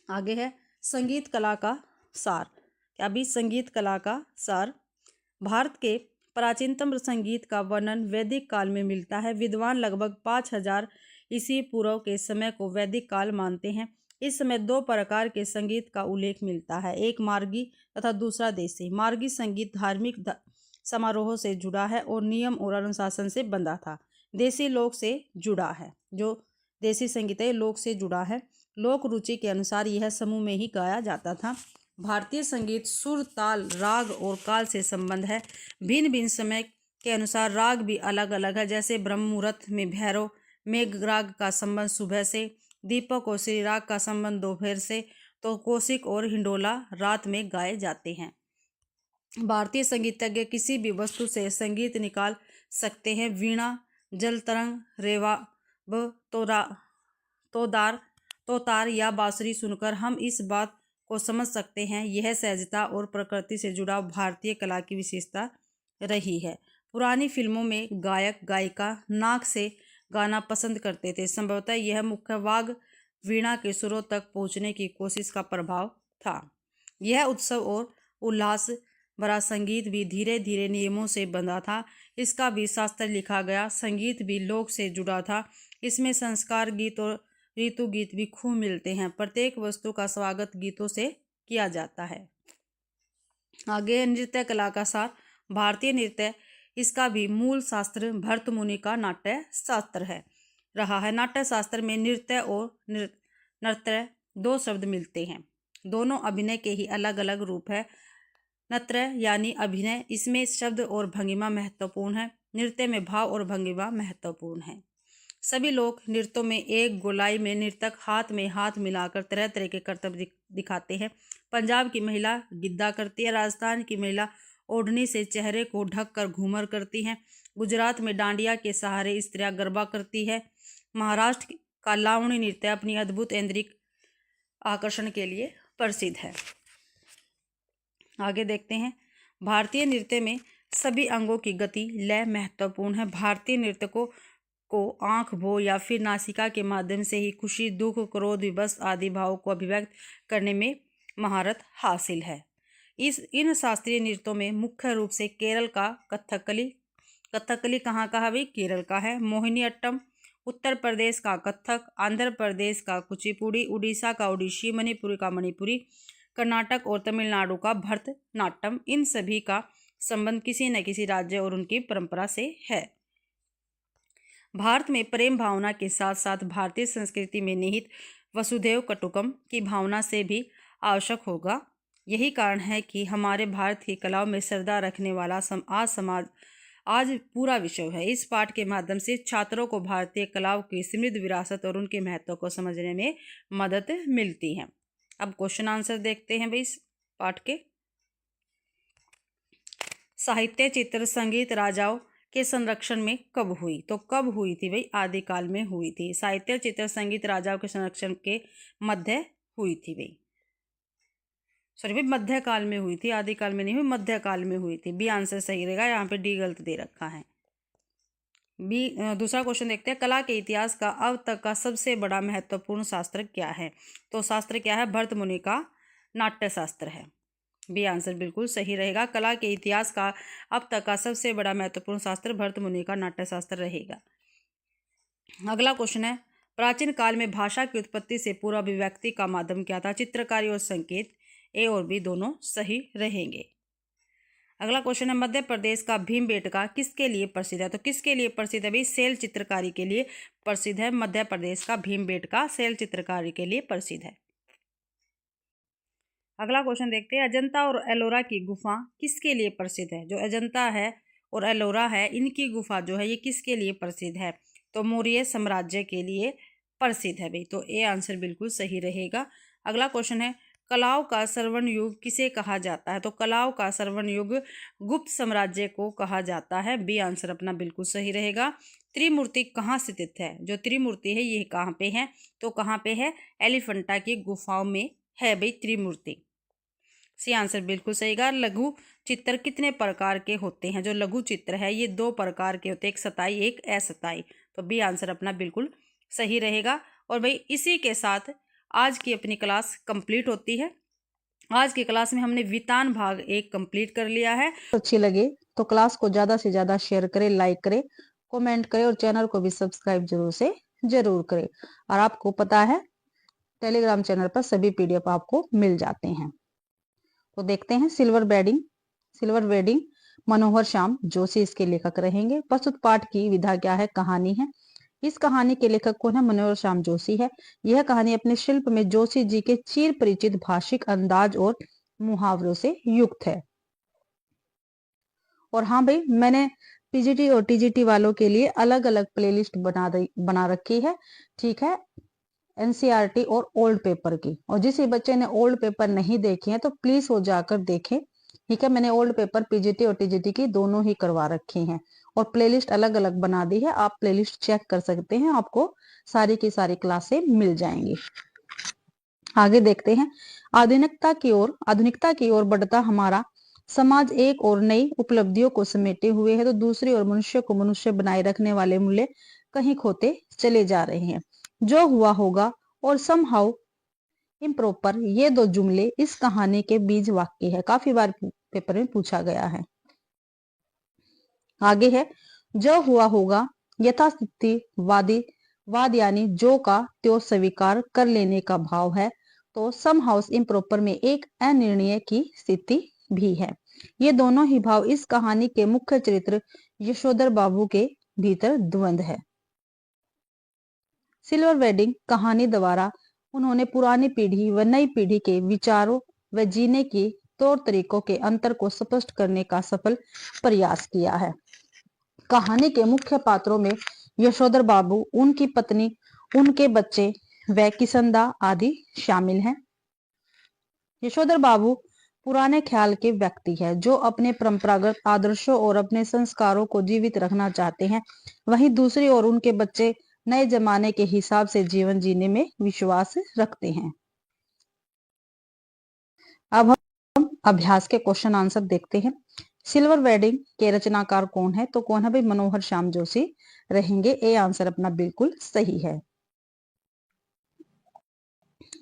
आगे है संगीत कला का सार। क्या भी संगीत कला का सार? भारत के प्राचीनतम संगीत का वर्णन वैदिक काल में मिलता है। विद्वान लगभग 5000 ईसा पूर्व के समय को वैदिक काल मानते हैं। इस समय दो प्रकार के संगीत का उल्लेख मिलता है, एक मार्गी तथा दूसरा देसी। मार्गी संगीत धार्मिक समारोहों से जुड़ा है और नियम और अनुशासन से बंधा था। देसी लोक से जुड़ा है। जो देसी संगीत है लोक से जुड़ा है। लोक रुचि के अनुसार यह समूह में ही गाया जाता था। भारतीय संगीत सुर, ताल, राग और काल से संबंध है। भिन्न भिन्न समय के अनुसार राग भी अलग अलग है। जैसे ब्रह्म मुहूर्त में भैरव, मेघ राग का संबंध सुबह से, दीपक और श्री राग का संबंध दोपहर से, तो कौशिक और हिंडोला रात में गाए जाते हैं। भारतीय संगीतज्ञ किसी भी वस्तु से संगीत निकाल सकते हैं। वीणा, जल तरंग, रेवाब, तोतार या बांसुरी सुनकर हम इस बात को समझ सकते हैं यह सहजता और प्रकृति से जुड़ाव भारतीय कला की विशेषता रही है। पुरानी फिल्मों में गायक गायिका नाक से गाना पसंद करते थे। संभवतः यह मुख्य वाग वीणा के सुरों तक पहुंचने की कोशिश का प्रभाव था। यह उत्सव और उल्लास भरा संगीत भी धीरे धीरे नियमों से बंधा था। इसका भी शास्त्र लिखा गया। संगीत भी लोक से जुड़ा था। इसमें संस्कार गीत और ऋतु गीत भी खूब मिलते हैं। प्रत्येक वस्तु का स्वागत गीतों से किया जाता है। आगे नृत्य कला का सार। भारतीय नृत्य, इसका भी मूल शास्त्र भरत मुनि का नाट्य शास्त्र है रहा है। नाट्य शास्त्र में नृत्य और नृत्य दो शब्द मिलते हैं। दोनों अभिनय के ही अलग अलग रूप है। नृत्य यानी अभिनय, इसमें शब्द और भंगिमा महत्वपूर्ण है। नृत्य में भाव और भंगिमा महत्वपूर्ण है। सभी लोग नृत्यों में एक गोलाई में नर्तक हाथ में हाथ मिलाकर तरह तरह के करतब दिखाते हैं। पंजाब की महिला गिद्दा करती है, राजस्थान की महिला ओढ़नी से चेहरे को ढककर घूमर करती हैं, गुजरात में डांडिया के सहारे स्त्रियां गरबा करती है, महाराष्ट्र का लावणी नृत्य अपनी अद्भुत ऐन्द्रिक आकर्षण के लिए प्रसिद्ध है। आगे देखते हैं, भारतीय नृत्य में सभी अंगों की गति लय महत्वपूर्ण है। भारतीय नर्तकों को आंख, भौं या फिर नासिका के माध्यम से ही खुशी, दुख, क्रोध, विवश आदि भावों को अभिव्यक्त करने में महारत हासिल है। इन शास्त्रीय नृत्यों में मुख्य रूप से केरल का कथकली कहाँ का है भाई? केरल का है। मोहिनी अट्टम उत्तर प्रदेश का कथक, आंध्र प्रदेश का कुचिपुड़ी, उड़ीसा का ओडिसी, मणिपुर का मणिपुरी, कर्नाटक और तमिलनाडु का भरतनाट्यम, इन सभी का संबंध किसी न किसी राज्य और उनकी परंपरा से है। भारत में प्रेम भावना के साथ साथ भारतीय संस्कृति में निहित वसुधैव कुटुंबकम की भावना से भी आवश्यक होगा। यही कारण है कि हमारे भारत की कलाओं में श्रद्धा रखने वाला आज पूरा विषय है। इस पाठ के माध्यम से छात्रों को भारतीय कलाओं की समृद्ध विरासत और उनके महत्व को समझने में मदद मिलती है। अब क्वेश्चन आंसर देखते हैं भाई इस पाठ के। साहित्य, चित्र, संगीत राजाओं के संरक्षण में कब हुई? तो कब हुई थी भाई? आदिकाल में हुई थी। साहित्य, चित्र, संगीत राजाओं के संरक्षण के मध्य हुई थी भाई, सॉरी भाई मध्यकाल में हुई थी, आदिकाल में नहीं हुई, मध्यकाल में हुई थी। बी आंसर सही रहेगा, यहाँ पे डी गलत दे रखा है। बी दूसरा क्वेश्चन देखते हैं, कला के इतिहास का अब तक का सबसे बड़ा महत्वपूर्ण शास्त्र क्या है? तो शास्त्र क्या है? भरत मुनि का नाट्य शास्त्र है। बी आंसर बिल्कुल सही रहेगा, कला के इतिहास का अब तक का सबसे बड़ा महत्वपूर्ण शास्त्र भरत मुनि का नाट्य शास्त्र रहेगा। अगला क्वेश्चन है, प्राचीन काल में भाषा की उत्पत्ति से पूर्व अभिव्यक्ति का माध्यम क्या था? चित्रकारी और संकेत। ए और बी दोनों सही रहेंगे। अगला क्वेश्चन है, मध्य प्रदेश का भीमबेटका किसके लिए प्रसिद्ध है? तो किसके लिए प्रसिद्ध है भाई? सेल चित्रकारी के लिए प्रसिद्ध है। मध्य प्रदेश का भीमबेटका सेल चित्रकारी के लिए प्रसिद्ध है। अगला क्वेश्चन देखते हैं, अजंता और एलोरा की गुफा किसके लिए प्रसिद्ध है? जो अजंता है और एलोरा है, इनकी गुफा जो है ये किसके लिए प्रसिद्ध है? तो मौर्य साम्राज्य के लिए प्रसिद्ध है भाई, तो ए आंसर बिल्कुल सही रहेगा। अगला क्वेश्चन है, कलाओं का स्वर्ण युग किसे कहा जाता है? तो कलाओं का स्वर्ण युग गुप्त साम्राज्य को कहा जाता है। बी आंसर अपना बिल्कुल सही रहेगा। त्रिमूर्ति कहाँ स्थित है? जो त्रिमूर्ति है ये कहाँ पे है? तो कहाँ पे है? एलिफेंटा की गुफाओं में है भाई त्रिमूर्ति। सी आंसर बिल्कुल सही है। लघु चित्र कितने प्रकार के होते हैं? जो लघु चित्र है ये 2 प्रकार के होते हैं, एक सताई एक असताई। तो बी आंसर अपना बिल्कुल सही रहेगा। और भाई इसी के साथ आज की अपनी क्लास कंप्लीट होती है। आज की क्लास में हमने वितान भाग 1 कंप्लीट कर लिया है। अच्छी लगे तो क्लास को ज्यादा से ज्यादा शेयर करें, लाइक करें, कमेंट करें और चैनल को भी सब्सक्राइब जरूर करें। और आपको पता है टेलीग्राम चैनल पर सभी पीडीएफ आपको मिल जाते हैं। तो देखते हैं, सिल्वर वेडिंग मनोहर श्याम जोशी इसके लेखक रहेंगे। प्रस्तुत पाठ की विधा क्या है? कहानी है। इस कहानी के लेखक कौन है? मनोहर श्याम जोशी है। यह कहानी अपने शिल्प में जोशी जी के चिर परिचित भाषिक अंदाज और मुहावरों से युक्त है। और हाँ भाई, मैंने पीजीटी और टीजीटी वालों के लिए अलग अलग प्लेलिस्ट बना रखी है, ठीक है, एनसीईआरटी और ओल्ड पेपर की। और जिस बच्चे ने ओल्ड पेपर नहीं देखे हैं तो प्लीज वो जाकर देखें, ठीक है। मैंने ओल्ड पेपर पीजीटी और टीजीटी की दोनों ही करवा रखी हैं और प्लेलिस्ट अलग अलग बना दी है। आप प्लेलिस्ट चेक कर सकते हैं, आपको सारी की सारी क्लासें मिल जाएंगी। आगे देखते हैं, आधुनिकता की ओर बढ़ता हमारा समाज एक और नई उपलब्धियों को समेटे हुए है तो दूसरी ओर मनुष्य को मनुष्य बनाए रखने वाले मूल्य कहीं खोते चले जा रहे हैं। जो हुआ होगा और समहाउ इम्प्रॉपर, ये 2 जुमले इस कहानी के बीज वाक्य है। काफी बार पेपर में पूछा गया है। आगे है, जो हुआ होगा यथास्थितिवाद यानी जो का त्यो स्वीकार कर लेने का भाव है। तो सम हाउस इम्प्रॉपर में एक अनिर्णय की स्थिति भी है। ये दोनों ही भाव इस कहानी के मुख्य चरित्र यशोधर बाबू के भीतर द्वंद्व है। सिल्वर वेडिंग कहानी द्वारा उन्होंने पुरानी पीढ़ी व नई पीढ़ी के विचारों व जीने के तौर तरीकों के अंतर को स्पष्ट करने का सफल प्रयास किया है। कहानी के मुख्य पात्रों में यशोधर बाबू, उनकी पत्नी, उनके बच्चे व किसंदा आदि शामिल हैं। यशोधर बाबू पुराने ख्याल के व्यक्ति है जो अपने परंपरागत आदर्शों और अपने संस्कारों को जीवित रखना चाहते हैं। वहीं दूसरी ओर उनके बच्चे नए जमाने के हिसाब से जीवन जीने में विश्वास रखते हैं। अब हम अभ्यास के क्वेश्चन आंसर देखते हैं। सिल्वर वेडिंग के रचनाकार कौन है? तो कौन है भाई? मनोहर श्याम जोशी रहेंगे। ए आंसर अपना बिल्कुल सही है।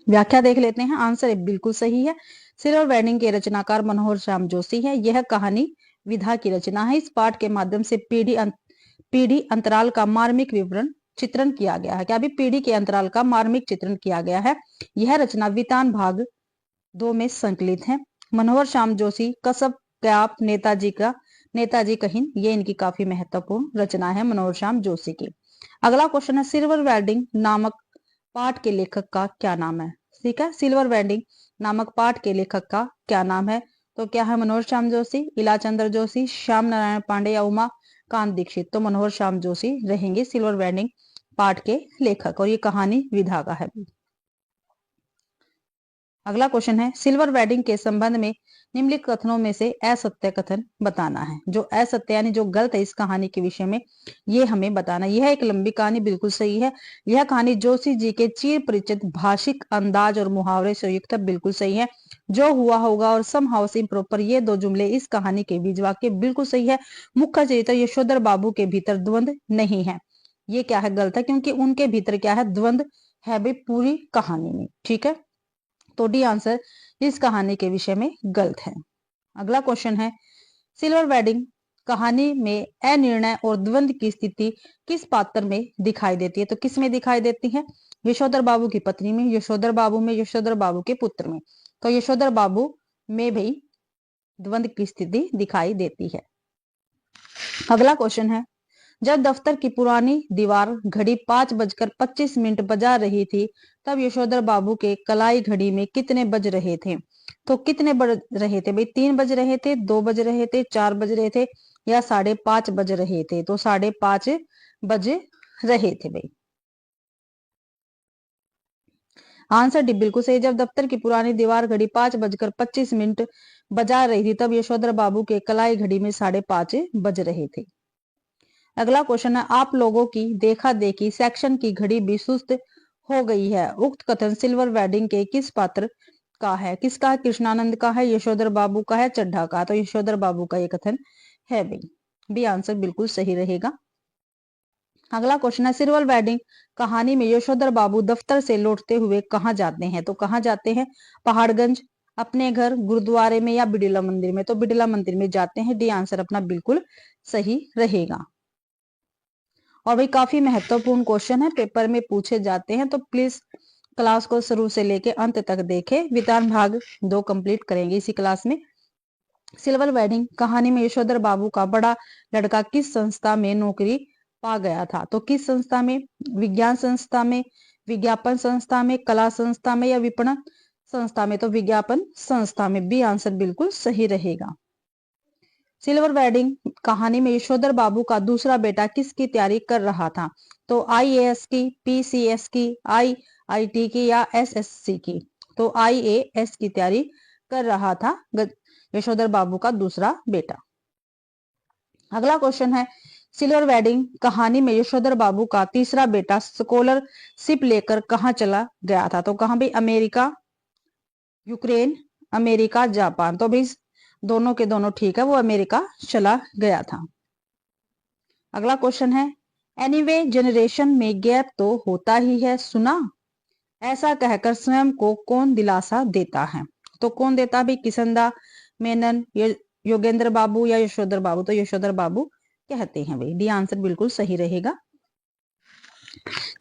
व्याख्या देख लेते हैं। आंसर बिल्कुल सही है। सिल्वर वेडिंग के रचनाकार मनोहर श्याम जोशी है। यह कहानी विधा की रचना है। इस पाठ के माध्यम से पीढ़ी अंतराल का मार्मिक विवरण चित्रण किया गया है। क्या भी पीढ़ी के अंतराल का मार्मिक चित्रण किया गया है। यह रचना वितान भाग 2 में संकलित है। मनोहर श्याम जोशी कसब क्याप नेताजी कहिन, ये इनकी काफी महत्वपूर्ण रचना है मनोहर श्याम जोशी की। अगला क्वेश्चन है सिल्वर वेडिंग नामक पाठ के लेखक का क्या नाम है? ठीक है, सिल्वर वेडिंग नामक पाठ के लेखक का क्या नाम है? तो क्या है? मनोहर श्याम जोशी, इलाचंद्र जोशी, श्याम नारायण पांडे या उमा कांत दीक्षित। तो मनोहर श्याम जोशी रहेंगे सिल्वर वेडिंग पाठ के लेखक और ये कहानी विधा का है। अगला क्वेश्चन है सिल्वर वेडिंग के संबंध में निम्नलिखित कथनों में से असत्य कथन बताना है। जो असत्य यानी जो गलत है इस कहानी के विषय में ये हमें बताना। यह एक लंबी कहानी, बिल्कुल सही है। यह कहानी जोशी जी के चिर परिचित भाषिक अंदाज और मुहावरे से युक्त है, बिल्कुल सही है। जो हुआ होगा और सम हाउ सेम प्रॉपर, ये दो जुमले इस कहानी के बीज वाक्य, बिल्कुल सही है। मुख्य चरित्र यशोधर बाबू के भीतर द्वंद नहीं है, ये क्या है? गलत है, क्योंकि उनके भीतर क्या है? द्वंद है भाई पूरी कहानी में। ठीक है, तो डी आंसर इस कहानी के विषय में गलत है। अगला क्वेश्चन है सिल्वर वेडिंग कहानी में अनिर्णय और द्वंद की स्थिति किस पात्र में दिखाई देती है? तो किस में दिखाई देती है? यशोधर बाबू की पत्नी में, यशोधर बाबू में, यशोधर बाबू के पुत्र में। तो यशोधर बाबू में भी द्वंद की स्थिति दिखाई देती है। अगला क्वेश्चन है जब दफ्तर की पुरानी दीवार घड़ी 5:25 बजा रही थी तब यशोधर बाबू के कलाई घड़ी में कितने बज रहे थे? तो कितने बज रहे थे भाई? 3 बज रहे थे, 2 बज रहे थे, 4 बज रहे थे या 5:30 बज रहे थे? तो 5:30 बज रहे थे भाई। आंसर डी बिल्कुल सही। जब दफ्तर की पुरानी दीवार घड़ी 5:25 बजा रही थी तब यशोधर बाबू के कलाई घड़ी में 5:30 बज रहे थे। अगला क्वेश्चन है आप लोगों की देखा देखी सेक्शन की घड़ी भी सुस्त हो गई है। उक्त कथन सिल्वर वेडिंग के किस पात्र का है? किसका है? कृष्णानंद का है, यशोधर बाबू का है, चड्ढा का? तो यशोधर बाबू का ये कथन है भाई। बी आंसर बिल्कुल सही रहेगा। अगला क्वेश्चन है सिल्वर वेडिंग कहानी में यशोधर बाबू दफ्तर से लौटते हुए कहाँ जाते हैं? तो कहाँ जाते हैं? पहाड़गंज, अपने घर, गुरुद्वारे में या बिड़ला मंदिर में? तो बिड़ला मंदिर में जाते हैं। डी आंसर अपना बिल्कुल सही रहेगा। और भाई काफी महत्वपूर्ण क्वेश्चन है, पेपर में पूछे जाते हैं, तो प्लीज क्लास को शुरू से लेके अंत तक देखें। विधान भाग 2 कंप्लीट करेंगे इसी क्लास में। सिल्वर वेडिंग कहानी में यशोधर बाबू का बड़ा लड़का किस संस्था में नौकरी पा गया था? तो किस संस्था में? विज्ञान संस्था में, विज्ञापन संस्था में, कला संस्था में या विपणन संस्था में? तो विज्ञापन संस्था में। बी आंसर बिल्कुल सही रहेगा। सिल्वर वेडिंग कहानी में यशोधर बाबू का दूसरा बेटा किसकी तैयारी कर रहा था? तो आईएएस की, पीसीएस की, आईआईटी की या एसएससी की? तो आईएएस की तैयारी कर रहा था यशोधर बाबू का दूसरा बेटा। अगला क्वेश्चन है सिल्वर वेडिंग कहानी में यशोधर बाबू का तीसरा बेटा स्कॉलरशिप लेकर कहाँ चला गया था? तो कहाँ भी? America, Ukraine, America, Japan? तो भी दोनों के दोनों ठीक है, वो अमेरिका चला गया था। अगला क्वेश्चन है एनीवे जनरेशन में गैप तो होता ही है, सुना? ऐसा कहकर स्वयं को कौन दिलासा देता है? तो कौन देता भी? किसंदा, मेनन, योगेंद्र बाबू या यशोधर बाबू? तो यशोधर बाबू कहते हैं भाई। डी आंसर बिल्कुल सही रहेगा।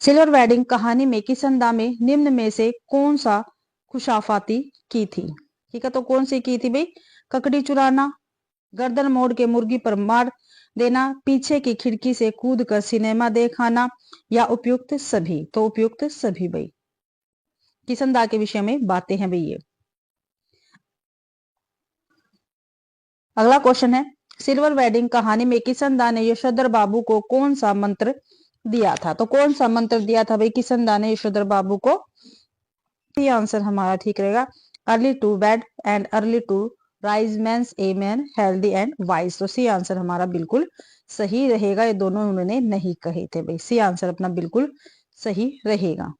सिल्वर वेडिंग कहानी में किसंदा में निम्न में से कौन सा खुशाफाती की थी? ठीक है, तो कौन सी की थी भाई? ककड़ी चुराना, गर्दन मोड़ के मुर्गी पर मार देना, पीछे की खिड़की से कूद कर सिनेमा देखाना या उपयुक्त सभी? तो उपयुक्त सभी भाई। किसंदा के विषय में बातें हैं भाई ये। अगला क्वेश्चन है सिल्वर वेडिंग कहानी में किशनदा ने यशोधर बाबू को कौन सा मंत्र दिया था? तो कौन सा मंत्र दिया था भाई किशनदा ने यशोधर बाबू को? ये आंसर हमारा ठीक रहेगा, early to bed and early to rise makes a man healthy and wise. तो सी आंसर हमारा बिल्कुल सही रहेगा। ये दोनों उन्होंने नहीं कहे थे भाई, सी आंसर अपना बिल्कुल सही रहेगा।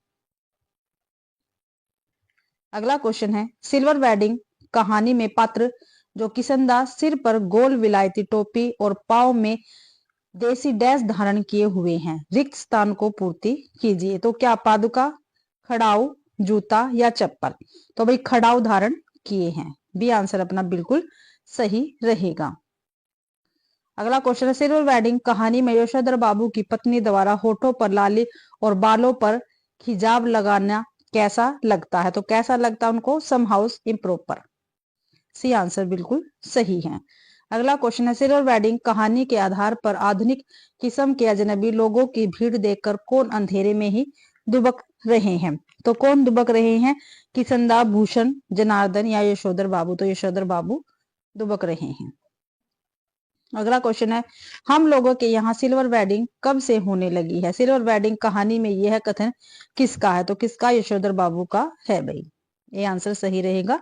अगला क्वेश्चन है, सिल्वर वेडिंग कहानी में पात्र जो किशनदास सिर पर गोल विलायती टोपी और पाव में देसी डैश धारण किए हुए हैं, रिक्त स्थान को पूर्ति कीजिए। तो क्या पादुका, खड़ाऊ, जूता या चप्पल? तो भाई खड़ाऊ धारण किए हैं, बी आंसर अपना बिल्कुल सही रहेगा। अगला क्वेश्चन है, सिल्वर वेडिंग कहानी में यशोधर बाबू की पत्नी द्वारा होठों पर लाली और बालों पर हिजाब लगाना कैसा लगता है? तो कैसा लगता है उनको? समहाउस इम्प्रॉपर। सी आंसर बिल्कुल सही है। अगला क्वेश्चन है, सिल्वर वेडिंग कहानी के आधार पर आधुनिक किस्म के अजनबी लोगों की भीड़ देखकर कौन अंधेरे में ही दुबक रहे हैं? तो कौन दुबक रहे हैं? किशनदा, भूषण, जनार्दन या यशोधर बाबू? तो यशोधर बाबू दुबक रहे हैं। अगला क्वेश्चन है, हम लोगों के यहाँ सिल्वर वेडिंग कब से होने लगी है? सिल्वर वेडिंग कहानी में यह कथन किसका है? तो किसका? यशोधर बाबू का है भाई, ये आंसर सही रहेगा।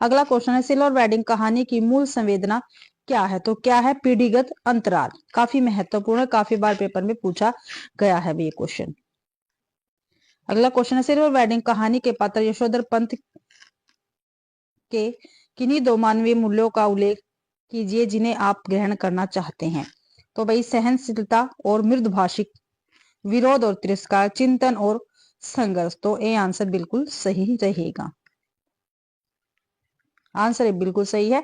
अगला क्वेश्चन है, सिल्वर वेडिंग कहानी की मूल संवेदना क्या है? तो क्या है? पीढ़ीगत अंतराल। काफी महत्वपूर्ण, काफी बार पेपर में पूछा गया है ये क्वेश्चन। अगला क्वेश्चन है, सिल्वर वेडिंग कहानी के पात्र यशोधर पंत के किन्हीं दो मानवीय मूल्यों का उल्लेख कीजिए जिन्हें आप ग्रहण करना चाहते हैं? तो भाई सहनशीलता और मृदुभाषिक, विरोध और तिरस्कार, चिंतन और संघर्ष। तो ये आंसर बिल्कुल सही रहेगा। आंसर बिल्कुल सही है।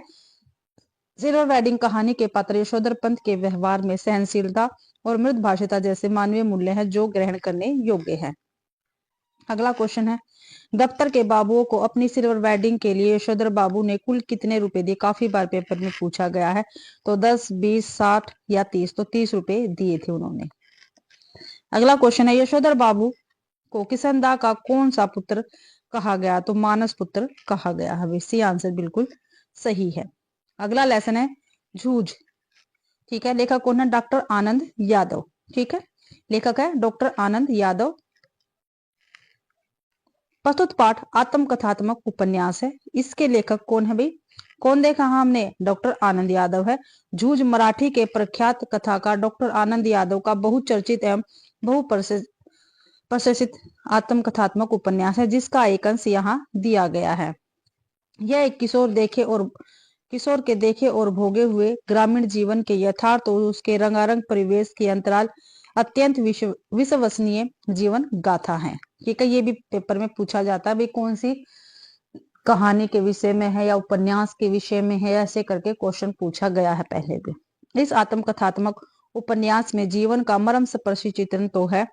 सिल्वर वेडिंग कहानी के पात्र यशोधर पंत के व्यवहार में सहनशीलता और मृदुभाषिता जैसे मानवीय मूल्य हैं जो ग्रहण करने योग्य है। अगला क्वेश्चन है, दफ्तर के बाबुओं को अपनी सिल्वर वेडिंग के लिए यशोधर बाबू ने कुल कितने रुपए दिए? काफी बार पेपर में पूछा गया है। तो 10, 20, 60 या 30? तो 30 रुपए दिए थे उन्होंने। अगला क्वेश्चन है, यशोधर बाबू को किशनदा का कौन सा पुत्र कहा गया? तो मानस पुत्र कहा गया है। इसी आंसर बिल्कुल सही है। अगला लेसन है जूझ। ठीक है, लेखक कौन है? डॉक्टर आनंद यादव। ठीक है, लेखक है डॉक्टर आनंद यादव। प्रस्तुत पाठ आत्मकथात्मक उपन्यास है। इसके लेखक कौन है भाई? कौन देखा हमने? डॉक्टर आनंद यादव है। जूझ मराठी के प्रख्यात कथाकार डॉक्टर आनंद यादव का बहुचर्चित एवं बहुप्रसिद्ध आत्मकथात्मक उपन्यास है जिसका एक अंश यहाँ दिया गया है। यह एक किशोर के देखे और भोगे हुए ग्रामीण जीवन के यथार्थ और उसके रंगारंग परिवेश के अंतराल अत्यंत विश्वसनीय जीवन गाथा है। ठीक है, ये भी पेपर में पूछा जाता है भाई कौन सी कहानी के विषय में है या उपन्यास के विषय में है, ऐसे करके क्वेश्चन पूछा गया है पहले भी। इस आत्मकथात्मक उपन्यास में जीवन का मर्म स्पर्शी चित्रण तो है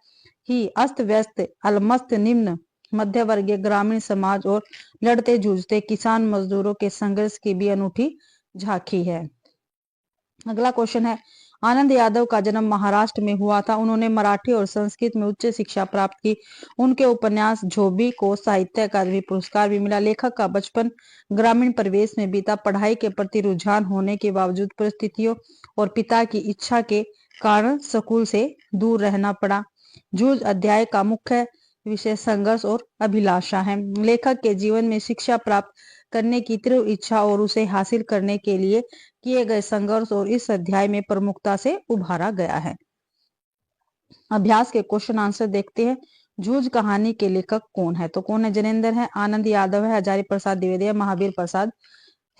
ही, अस्त व्यस्त अलमस्त निम्न मध्य वर्गीय ग्रामीण समाज और लड़ते जूझते किसान मजदूरों के संघर्ष की भी अनूठी झांकी है। अगला क्वेश्चन है, आनंद यादव का जन्म महाराष्ट्र में हुआ था। उन्होंने मराठी और संस्कृत में उच्च शिक्षा प्राप्त की। उनके उपन्यास झोबी को साहित्य अकादमी पुरस्कार भी मिला। लेखक का बचपन ग्रामीण परिवेश में बीता। पढ़ाई के प्रति रुझान होने के बावजूद परिस्थितियों और पिता की इच्छा के कारण स्कूल से दूर रहना पड़ा। जूझ अध्याय का मुख्य विषय संघर्ष और अभिलाषा है। लेखक के जीवन में शिक्षा प्राप्त करने की तीव्र इच्छा और उसे हासिल करने के लिए किए गए संघर्ष और इस अध्याय में प्रमुखता से उभारा गया है। अभ्यास के क्वेश्चन आंसर देखते हैं। जूझ कहानी के लेखक कौन है? तो कौन है? जनेंद्र है, आनंद यादव है, हजारी प्रसाद द्विवेदी है, महावीर प्रसाद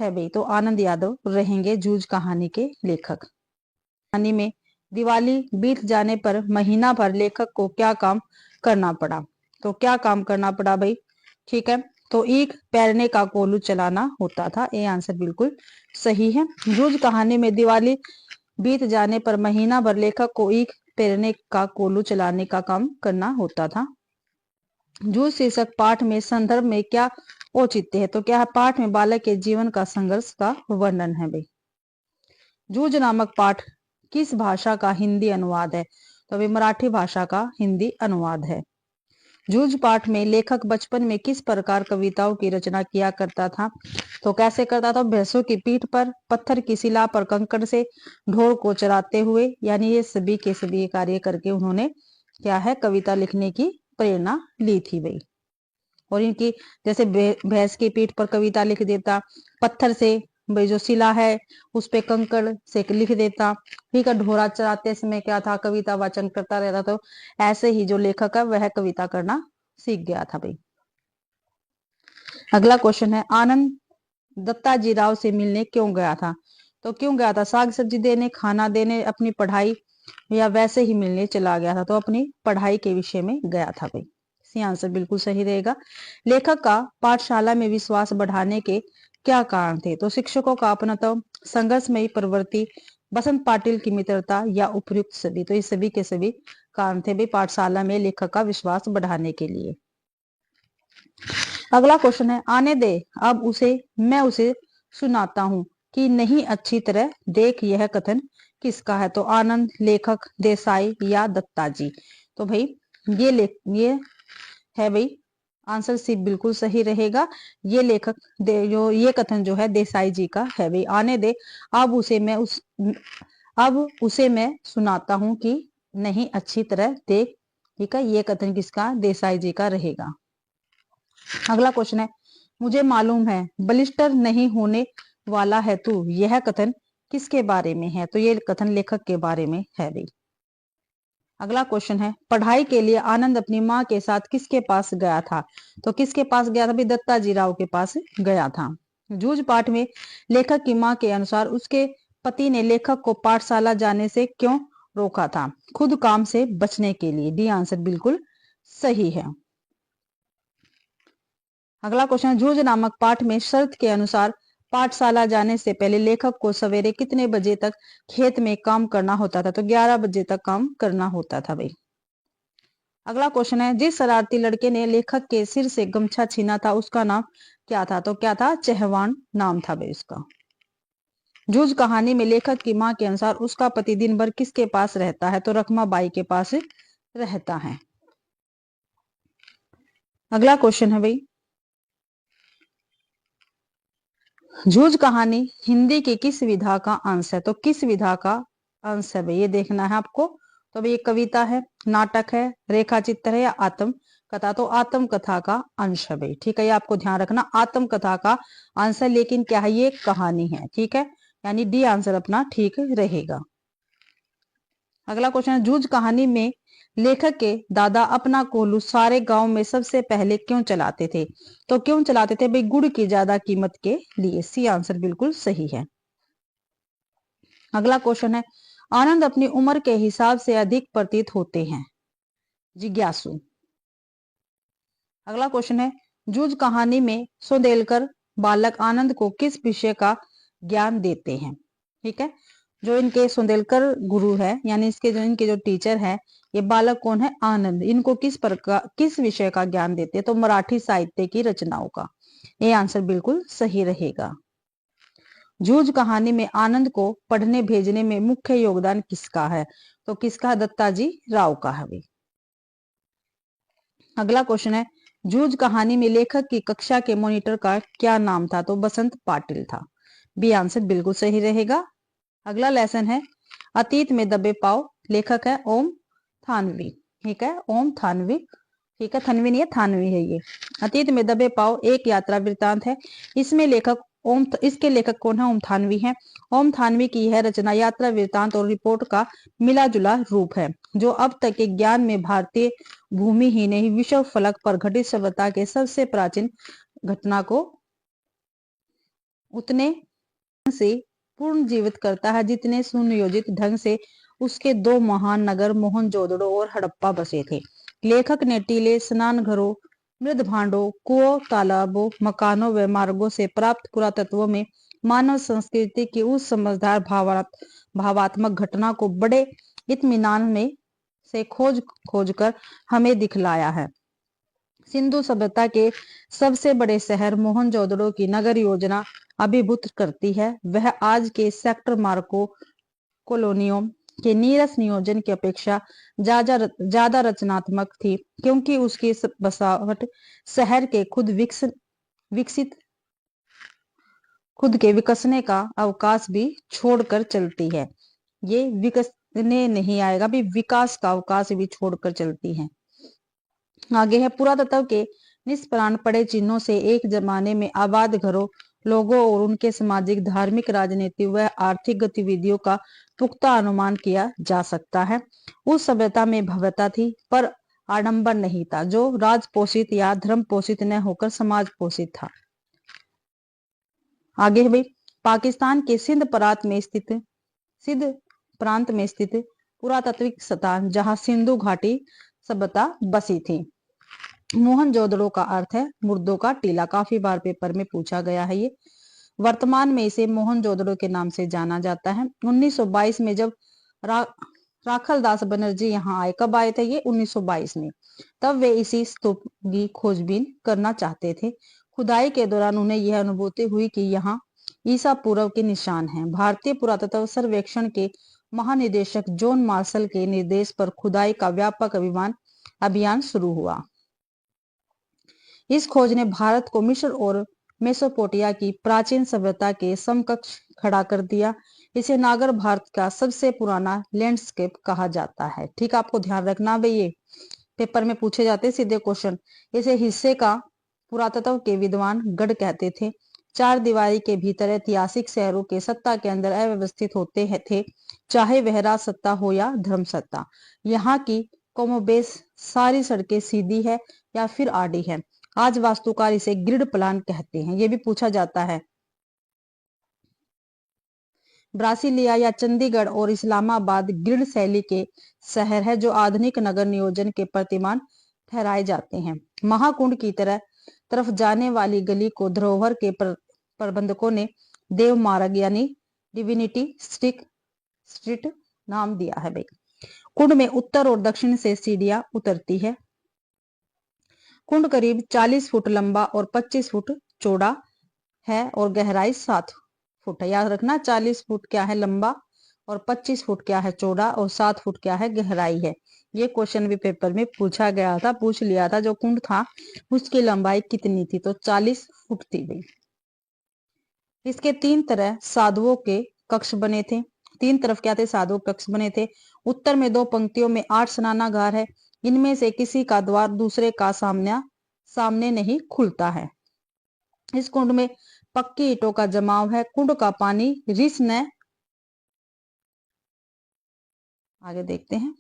है भाई। तो आनंद यादव रहेंगे जूझ कहानी के लेखक। कहानी में दिवाली बीत जाने पर महीना भर लेखक को क्या काम करना पड़ा? तो क्या काम करना पड़ा भाई? ठीक है, तो ईख पैरने का कोलू चलाना होता था। ये आंसर बिल्कुल सही है। जूझ कहानी में दिवाली बीत जाने पर महीना भर लेखक को ईख पैरने का कोलू चलाने का काम करना होता था। जूझ शीर्षक पाठ में संदर्भ में क्या औचित्य है? तो क्या है? पाठ में बालक के जीवन का संघर्ष का वर्णन है भाई। जूझ नामक पाठ किस भाषा का हिंदी अनुवाद है? तो अभी मराठी भाषा का हिंदी अनुवाद है। जूझ पाठ में लेखक बचपन में किस प्रकार कविताओं की रचना किया करता था? तो कैसे करता था? भैंसों की पीठ पर, पत्थर की शिला पर, कंकड़ से ढोर को चराते हुए। यानी ये सभी के सभी कार्य करके उन्होंने क्या है, कविता लिखने की प्रेरणा ली थी भाई। और इनकी जैसे भैंस की पीठ पर कविता लिख देता, पत्थर से भाई जो शिला है उस पे कंकड़ से लिख देता, ठीक है, ढोरा चराते समय क्या था, कविता वाचन करता रहता। तो ऐसे ही जो लेखक है वह कविता करना सीख गया था भाई। अगला क्वेश्चन है, आनंद दत्ताजी राव से मिलने क्यों गया था? तो क्यों गया था? साग सब्जी देने, खाना देने, अपनी पढ़ाई, या वैसे ही मिलने चला गया था? तो अपनी पढ़ाई के विषय में गया था भाई। सी आंसर बिल्कुल सही रहेगा। लेखक का पाठशाला में विश्वास बढ़ाने के क्या कारण थे? तो शिक्षकों का अपनत्व, संघर्षमयी प्रवृत्ति, बसंत पाटिल की मित्रता, या उपयुक्त सभी। तो ये सभी के सभी कारण थे भाई पाठशाला में लेखक का विश्वास बढ़ाने के लिए। अगला क्वेश्चन है, आने दे अब उसे मैं उसे सुनाता हूं कि नहीं अच्छी तरह देख, यह कथन किसका है? तो आनंद, लेखक, देसाई, या दत्ताजी। तो भाई ये है भाई आंसर सी बिल्कुल सही रहेगा। ये लेखक जो ये कथन जो है देसाई जी का है भाई। आने दे अब उसे मैं सुनाता हूं कि नहीं अच्छी तरह देख, ठीक है, ये कथन किसका? देसाई जी का रहेगा। अगला क्वेश्चन है, मुझे मालूम है बलिष्ठ नहीं होने वाला है तू, यह कथन किसके बारे में है? तो ये कथन लेखक के बारे में है भाई। अगला क्वेश्चन है, पढ़ाई के लिए आनंद अपनी माँ के साथ किसके पास गया था? तो किसके पास गया था भाई? दत्ताजी राव के पास गया था। जूझ पाठ में लेखक की माँ के अनुसार उसके पति ने लेखक को पाठशाला जाने से क्यों रोका था? खुद काम से बचने के लिए। डी आंसर बिल्कुल सही है। अगला क्वेश्चन, जूझ नामक पाठ में शर्त के अनुसार पाठशाला जाने से पहले लेखक को सवेरे कितने बजे तक खेत में काम करना होता था? तो 11 बजे तक काम करना होता था भाई। अगला क्वेश्चन है, जिस शरारती लड़के ने लेखक के सिर से गमछा छीना था उसका नाम क्या था? तो क्या था? चहवान नाम था भाई उसका। जूझ कहानी में लेखक की मां के अनुसार उसका पति दिन भर किसके पास रहता है? तो रखमा बाई के पास रहता है। अगला क्वेश्चन है भाई, जूझ कहानी हिंदी की किस विधा का अंश है? तो किस विधा का अंश है भाई? ये देखना है आपको। तो भाई ये कविता है, नाटक है, रेखा चित्र है, या आत्म कथा? तो आत्म कथा का अंश है भाई, ठीक है, ये आपको ध्यान रखना, आत्म कथा का अंश है। लेकिन क्या है? ये कहानी है, ठीक है, यानी डी आंसर अपना ठीक रहेगा। अगला क्वेश्चन है, जूझ कहानी में लेखक के दादा अपना कोल्हू सारे गांव में सबसे पहले क्यों चलाते थे? तो क्यों चलाते थे भाई? गुड़ की ज्यादा कीमत के लिए। सी आंसर बिल्कुल सही है। अगला क्वेश्चन है, आनंद अपनी उम्र के हिसाब से अधिक प्रतीत होते हैं। जिज्ञासु। अगला क्वेश्चन है, जूझ कहानी में सोंदेलकर बालक आनंद को किस विषय का ज्ञान देते हैं? ठीक है, जो इनके सोंदेलकर गुरु है, यानी इनके जो टीचर है, ये बालक कौन है? आनंद। इनको किस विषय का ज्ञान देते हैं? तो मराठी साहित्य की रचनाओं का। ये आंसर बिल्कुल सही रहेगा। जूझ कहानी में आनंद को पढ़ने भेजने में मुख्य योगदान किसका है? तो किसका? दत्ताजी राव का है भाई। अगला क्वेश्चन है, जूझ कहानी में लेखक की कक्षा के मॉनिटर का क्या नाम था? तो बसंत पाटिल था। बी आंसर बिल्कुल सही रहेगा। अगला लेसन है, अतीत में दबे पाव, लेखक है ओम थानवी, ठीक है, ओम थानवी, ठीक है, थनवी नहीं है, थानवी है ये। अतीत में दबे पाव एक यात्रा वृतांत है। इसमें इसके लेखक कौन है? ओम थानवी है। ओम थानवी की यह रचना यात्रा वृतांत और रिपोर्ट का मिला जुला रूप है, जो अब तक के ज्ञान में भारतीय भूमि ही नहीं विश्व फलक पर घटित सभ्यता के सबसे प्राचीन घटना को उतने से पूर्ण जीवित करता है जितने सुनियोजित ढंग से उसके दो महान नगर मोहनजोदड़ो और हड़प्पा बसे थे। लेखक ने टीले, स्नान घरों, मृद भांडों, कुओं, तालाबों, मकानों व मार्गों से प्राप्त पुरातत्वों में मानव संस्कृति की उस समझदार भावात्मक घटना को बड़े इत्मीनान में से खोज कर हमें दिखलाया है। सिंधु सभ्यता के सबसे बड़े शहर मोहनजोदड़ो की नगर योजना अभिभूत करती है। वह आज के सेक्टर मार्को, कॉलोनियों, के नीरस नियोजन की अपेक्षा ज्यादा रचनात्मक थी, क्योंकि उसकी बसावट शहर के विकसित खुद के विकसने का अवकाश भी छोड़कर चलती है। ये विकसने नहीं आएगा भी, विकास का अवकाश भी छोड़कर चलती है। आगे है, पुरातत्व के निष्प्राण पड़े चिन्हों से एक जमाने में आबाद घरों, लोगों और उनके सामाजिक, धार्मिक, राजनीतिक व आर्थिक गतिविधियों का पुख्ता अनुमान किया जा सकता है। उस सभ्यता में भव्यता थी, पर आडंबर नहीं था, जो राज पोषित या धर्म पोषित न होकर समाज पोषित था। आगे है भाई, पाकिस्तान के सिंध प्रांत में स्थित पुरातात्विक स्थान जहां सिंधु घाटी सभ्यता बसी थी। मोहनजोदड़ो का अर्थ है मुर्दों का टीला। काफी बार पेपर में पूछा गया है ये। वर्तमान में इसे मोहनजोदड़ो के नाम से जाना जाता है। 1922 में जब राखल दास बनर्जी यहाँ आए, कब आए थे ये? 1922 में। तब वे इसी स्तूप की खोजबीन करना चाहते थे। खुदाई के दौरान उन्हें यह अनुभूति हुई कि यहाँ ईसा पूर्व के निशान हैं। भारतीय पुरातत्व सर्वेक्षण के महानिदेशक जॉन मार्शल के निर्देश पर खुदाई का व्यापक अभियान शुरू हुआ। इस खोज ने भारत को मिस्र और मेसोपोटामिया की प्राचीन सभ्यता के समकक्ष खड़ा कर दिया। इसे नागर भारत का सबसे पुराना लैंडस्केप कहा जाता है। ठीक, आपको ध्यान रखना भाई, ये पेपर में पूछे जाते हैं सीधे क्वेश्चन। इसे हिस्से का पुरातत्व के विद्वान गढ़ कहते थे। चार दीवारी के भीतर ऐतिहासिक शहरों के सत्ता के अंदर अव्यवस्थित होते थे, चाहे वह राज सत्ता हो या धर्म सत्ता। यहाँ की कमोबेश सारी सड़कें सीधी है या फिर आड़ी है। आज वास्तुकार इसे ग्रिड प्लान कहते हैं। ये भी पूछा जाता है। ब्रासिलिया या चंडीगढ़ और इस्लामाबाद ग्रिड शैली के शहर है, जो आधुनिक नगर नियोजन के प्रतिमान ठहराए जाते हैं। महाकुंड की तरफ जाने वाली गली को धरोहर के प्रबंधकों ने देव मार्ग यानी डिविनिटी स्ट्रीट नाम दिया है भाई। कुंड में उत्तर और दक्षिण से सीढ़ियां उतरती है। कुंड करीब 40 फुट लंबा और 25 फुट चौड़ा है और गहराई 7 फुट है। याद रखना, 40 फुट क्या है लंबा और 25 फुट क्या है चौड़ा और 7 फुट क्या है गहराई है। ये क्वेश्चन भी पेपर में पूछा गया था, पूछ लिया था। जो कुंड था उसकी लंबाई कितनी थी? तो 40 फुट थी भाई। इसके 3 तरह साधुओं के कक्ष बने थे। 3 तरफ क्या थे? साधु कक्ष बने थे। उत्तर में 2 पंक्तियों में 8 स्नानागार है। इनमें से किसी का द्वार दूसरे का सामने नहीं खुलता है। इस कुंड में पक्की ईंटों का जमाव है। कुंड का पानी रिस न आगे देखते हैं।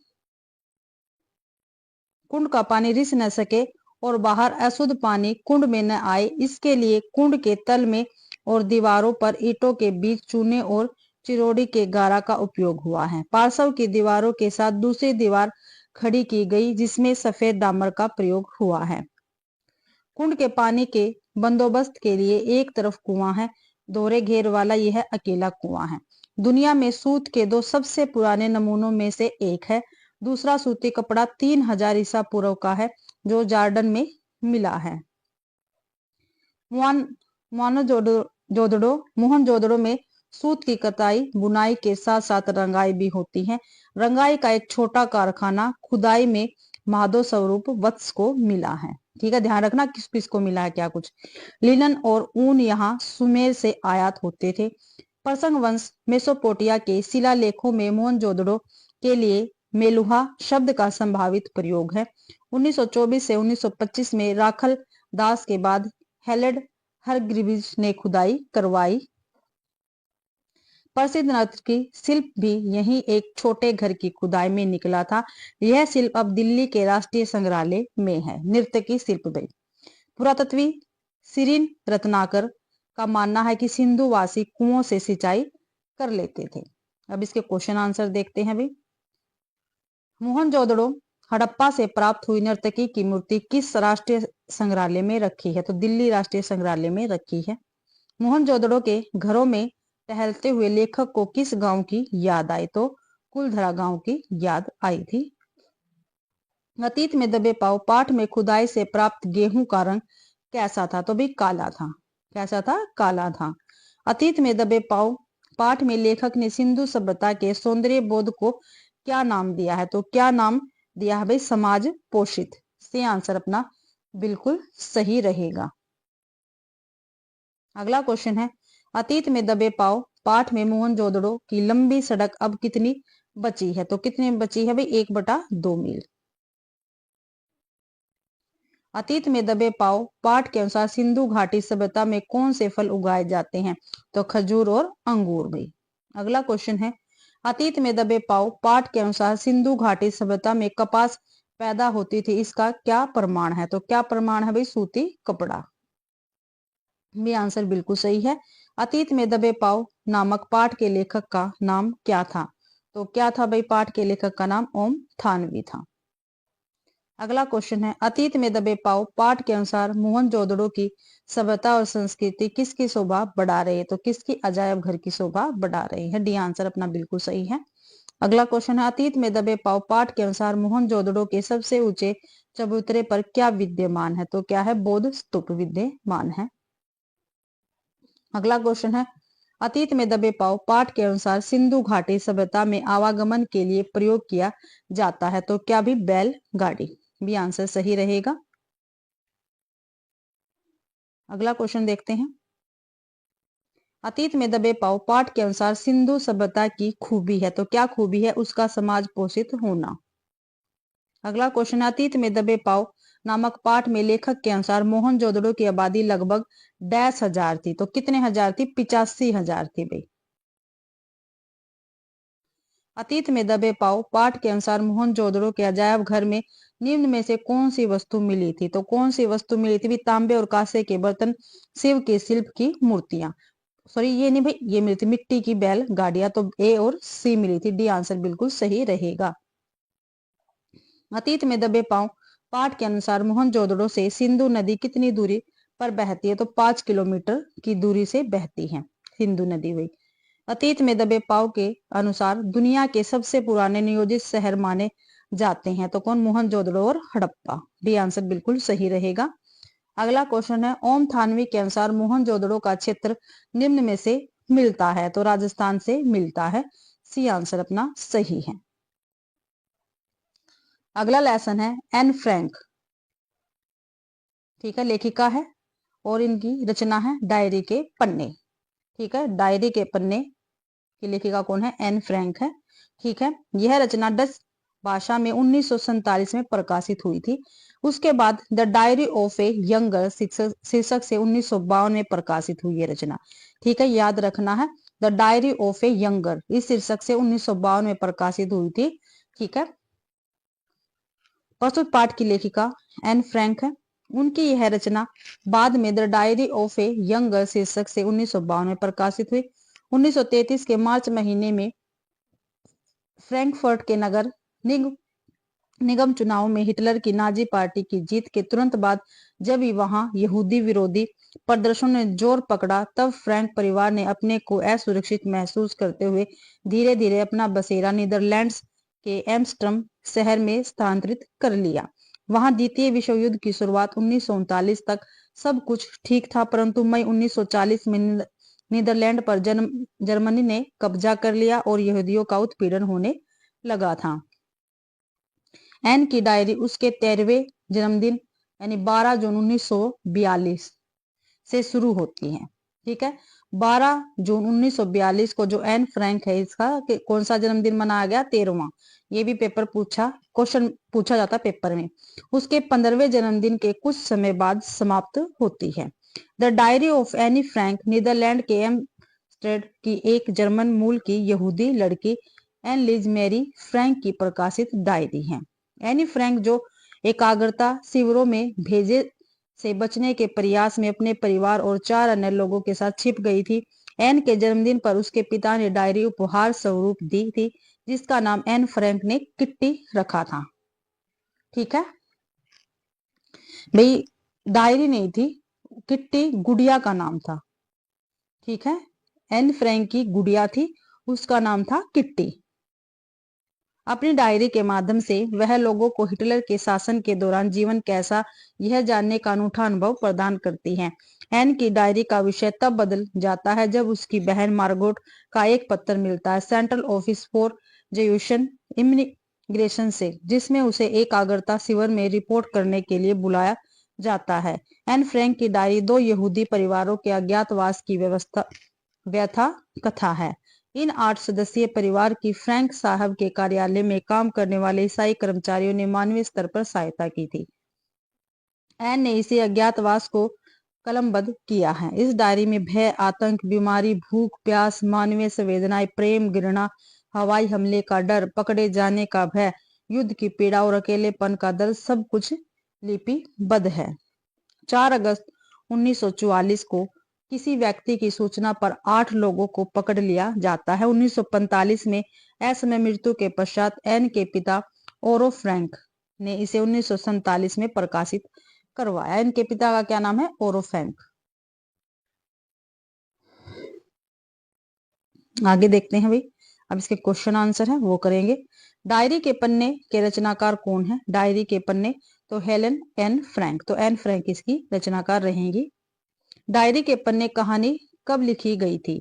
कुंड का पानी रिस न सके और बाहर अशुद्ध पानी कुंड में न आए, इसके लिए कुंड के तल में और दीवारों पर ईंटों के बीच चूने और चिरोड़ी के गारा का उपयोग हुआ है। पार्श्व की दीवारों के साथ दूसरी दीवार खड़ी की गई, जिसमें सफेद डामर का प्रयोग हुआ है। कुंड के पानी के बंदोबस्त के लिए एक तरफ कुआं है, दोहरे घेर वाला यह अकेला कुआं है। दुनिया में सूत के 2 सबसे पुराने नमूनों में से एक है। दूसरा सूती कपड़ा 3000 ईसा पूर्व का है, जो जॉर्डन में मिला है। मोहनजोदड़ो में सूत की कताई बुनाई के साथ साथ रंगाई भी होती है। रंगाई का एक छोटा कारखाना खुदाई में महादेव स्वरूप वत्स को मिला है। ठीक है, ध्यान रखना किस किस को मिला है क्या कुछ। लिनन और ऊन यहाँ सुमेर से आयात होते थे। प्रसंग वंश मेसोपोटामिया के शिलालेखों में मोहनजोदड़ो के लिए मेलुहा शब्द का संभावित प्रयोग है। 1924 से 1925 में राखल दास के बाद हेलेड हरग्रीव्स ने खुदाई करवाई। प्रसिद्ध नृत्य की शिल्प भी यही एक छोटे घर की खुदाई में निकला था। यह शिल्प अब दिल्ली के राष्ट्रीय संग्रहालय में है। नृत्य की शिल्प भी। पुरातत्वी सिरिन रत्नाकर का मानना है कि सिंधुवासी कुओं से सिंचाई कर लेते थे। अब इसके क्वेश्चन आंसर देखते हैं भाई। मोहनजोदड़ो हड़प्पा से प्राप्त हुई नर्तकी की मूर्ति किस राष्ट्रीय संग्रहालय में रखी है? तो दिल्ली राष्ट्रीय संग्रहालय में रखी है। मोहनजोदड़ो के घरों में टहलते हुए लेखक को किस गांव की याद आई? तो कुलधरा गांव की याद आई थी। अतीत में दबे पाओ पाठ में खुदाई से प्राप्त गेहूं का रंग कैसा था? तो भी काला था। कैसा था? काला था। अतीत में दबे पाओ पाठ में लेखक ने सिंधु सभ्यता के सौंदर्य बोध को क्या नाम दिया है? तो क्या नाम दिया है भाई? समाज पोषित। से आंसर अपना बिल्कुल सही रहेगा। अगला क्वेश्चन है, अतीत में दबे पाओ पाठ में मोहनजोदड़ो की लंबी सड़क अब कितनी बची है? तो कितनी बची है भाई? 1/2 मील। अतीत में दबे पाओ पाठ के अनुसार सिंधु घाटी सभ्यता में कौन से फल उगाए जाते हैं? तो खजूर और अंगूर भाई। अगला क्वेश्चन है, अतीत में दबे पाओ पाठ के अनुसार सिंधु घाटी सभ्यता में कपास पैदा होती थी, इसका क्या प्रमाण है? तो क्या प्रमाण है भाई? सूती कपड़ा। ये आंसर बिल्कुल सही है। अतीत में दबे पाओ नामक पाठ के लेखक का नाम क्या था? तो क्या था भाई? पाठ के लेखक का नाम ओम थानवी था। अगला क्वेश्चन है, अतीत में दबे पाओ पाठ के अनुसार मोहनजोदड़ो की सभ्यता और संस्कृति किसकी शोभा बढ़ा रही है? तो किसकी अजायब घर की शोभा बढ़ा रही है? डी आंसर अपना बिल्कुल सही है। अगला क्वेश्चन है, अतीत में दबे पाओ पाठ के अनुसार मोहनजोदड़ो के सबसे ऊंचे चबूतरे पर क्या विद्यमान है? तो क्या है? बौद्ध स्तूप विद्यमान है। अगला क्वेश्चन है, अतीत में दबे पाओ पाठ के अनुसार सिंधु घाटी सभ्यता में आवागमन के लिए प्रयोग किया जाता है, तो क्या भी? बैलगाड़ी। भी आंसर सही रहेगा। अगला क्वेश्चन देखते हैं, अतीत में दबे पाओ पाठ के अनुसार सिंधु सभ्यता की खूबी है, तो क्या खूबी है? उसका समाज पोषित होना। अगला क्वेश्चन, अतीत में दबे पाओ नामक पाठ में लेखक के अनुसार मोहनजोदड़ो की आबादी लगभग 10,000 थी, तो कितने हजार थी? 85,000 थी भाई। अतीत में दबे पाओ पाठ के अनुसार मोहनजोदड़ो के अजायब घर में निम्न में से कौन सी वस्तु मिली थी? तो कौन सी वस्तु मिली थी? भी तांबे और कांसे के बर्तन, शिव के शिल्प की मूर्तियां। सॉरी, ये नहीं भाई, ये मिली थी मिट्टी की बैल गाड़ियां। तो ए और सी मिली थी। डी आंसर बिल्कुल सही रहेगा। अतीत में दबे पांव पाठ के अनुसार मोहनजोदड़ो से सिंधु नदी कितनी दूरी पर बहती है? तो 5 किलोमीटर की दूरी से बहती है सिंधु नदी हुई। अतीत में दबे पांव के अनुसार दुनिया के सबसे पुराने नियोजित शहर माने जाते हैं, तो कौन? मोहनजोदड़ो और हड़प्पा। डी आंसर बिल्कुल सही रहेगा। अगला क्वेश्चन है, ओम थानवी के अनुसार मोहनजोदड़ो का क्षेत्र निम्न में से मिलता है, तो राजस्थान से मिलता है। सी आंसर अपना सही है। अगला लेसन है एन फ्रैंक। ठीक है, लेखिका है और इनकी रचना है डायरी के पन्ने। ठीक है, डायरी के पन्ने की लेखिका कौन है? एन फ्रैंक है। ठीक है, यह रचना डच भाषा में 1947 में प्रकाशित हुई थी। उसके बाद the diary of A younger शीर्षक से 1952 में प्रकाशित हुई ये रचना। ठीक है, याद रखना है, the diary of A younger इस शीर्षक से 1952 में प्रकाशित हुई थी। ठीक है, प्रस्तुत पाठ की लेखिका एन फ्रैंक है। उनकी यह रचना बाद में the diary of A younger शीर्षक से 1952 में प्रकाशित हुई। 1933 के मार्च महीने में फ्रैंकफर्ट के नगर निगम चुनाव में हिटलर की नाजी पार्टी की जीत के तुरंत बाद जब ही वहां यहूदी विरोधी प्रदर्शनों ने जोर पकड़ा, तब फ्रैंक परिवार ने अपने को असुरक्षित महसूस करते हुए धीरे धीरे अपना बसेरा नीदरलैंड्स के एम्स्टर्डम शहर में स्थानांतरित कर लिया। वहां द्वितीय विश्व युद्ध की शुरुआत 1939 तक सब कुछ ठीक था, परंतु मई 1940 में नीदरलैंड पर जर्मनी ने कब्जा कर लिया और यहूदियों का उत्पीड़न होने लगा था। एन की डायरी उसके 13वें जन्मदिन यानी 12 जून 1942 से शुरू होती है। ठीक है, 12 जून 1942 को जो एन फ्रैंक है, इसका कौन सा जन्मदिन मनाया गया? 13वां। ये भी क्वेश्चन पूछा जाता पेपर में। उसके 15वें जन्मदिन के कुछ समय बाद समाप्त होती है। The diary of Anne Frank Netherland के एम्स्टेड की एक जर्मन मूल की यहूदी लड़की एन लिज मैरी फ्रैंक की प्रकाशित डायरी है। एनी फ्रैंक जो एकाग्रता शिविरों में भेजे से बचने के प्रयास में अपने परिवार और 4 अन्य लोगों के साथ छिप गई थी। एन के जन्मदिन पर उसके पिता ने डायरी उपहार स्वरूप दी थी, जिसका नाम एन फ्रैंक ने किट्टी रखा था। ठीक है भाई, डायरी नहीं थी, किट्टी गुड़िया का नाम था। ठीक है, एन फ्रैंक की गुड़िया थी, उसका नाम था किट्टी। अपनी डायरी के माध्यम से वह लोगों को हिटलर के शासन के दौरान जीवन कैसा, यह जानने का अनूठा अनुभव प्रदान करती है। एन की डायरी का विषय तब बदल जाता है जब उसकी बहन मार्गोट का एक पत्र मिलता है सेंट्रल ऑफिस फॉर जेयूशन इमिग्रेशन से, जिसमें उसे एक आगरता शिविर में रिपोर्ट करने के लिए बुलाया जाता है। एन फ्रैंक की डायरी दो यहूदी परिवारों के अज्ञातवास की व्यथा कथा है। इन 8 सदस्यीय परिवार की फ्रैंक साहब के कार्यालय में काम करने वाले ईसाई कर्मचारियों ने मानवीय स्तर पर सहायता की थी। एन ने इसे अज्ञातवास को कलमबद्ध किया है। इस डायरी में भय, आतंक, बीमारी, भूख, प्यास, मानवीय संवेदनाएं, प्रेम, घृणा, हवाई हमले का डर, पकड़े जाने का भय, युद्ध की पीड़ा और अकेलेपन का दर्द सब कुछ लिपिबद्ध है। 4 अगस्त 1944 को किसी व्यक्ति की सूचना पर 8 लोगों को पकड़ लिया जाता है। 1945 में असमय मृत्यु के पश्चात एन के पिता ओरो फ्रैंक ने इसे 1947 में प्रकाशित करवाया। इनके पिता का क्या नाम है? ओरो फ्रैंक। आगे देखते हैं भाई, अब इसके क्वेश्चन आंसर है वो करेंगे। डायरी के पन्ने के रचनाकार कौन है? डायरी के पन्ने तो हेलेन एन फ्रैंक, तो एन फ्रैंक इसकी रचनाकार रहेंगी। डायरी के पन्ने कहानी कब लिखी गई थी?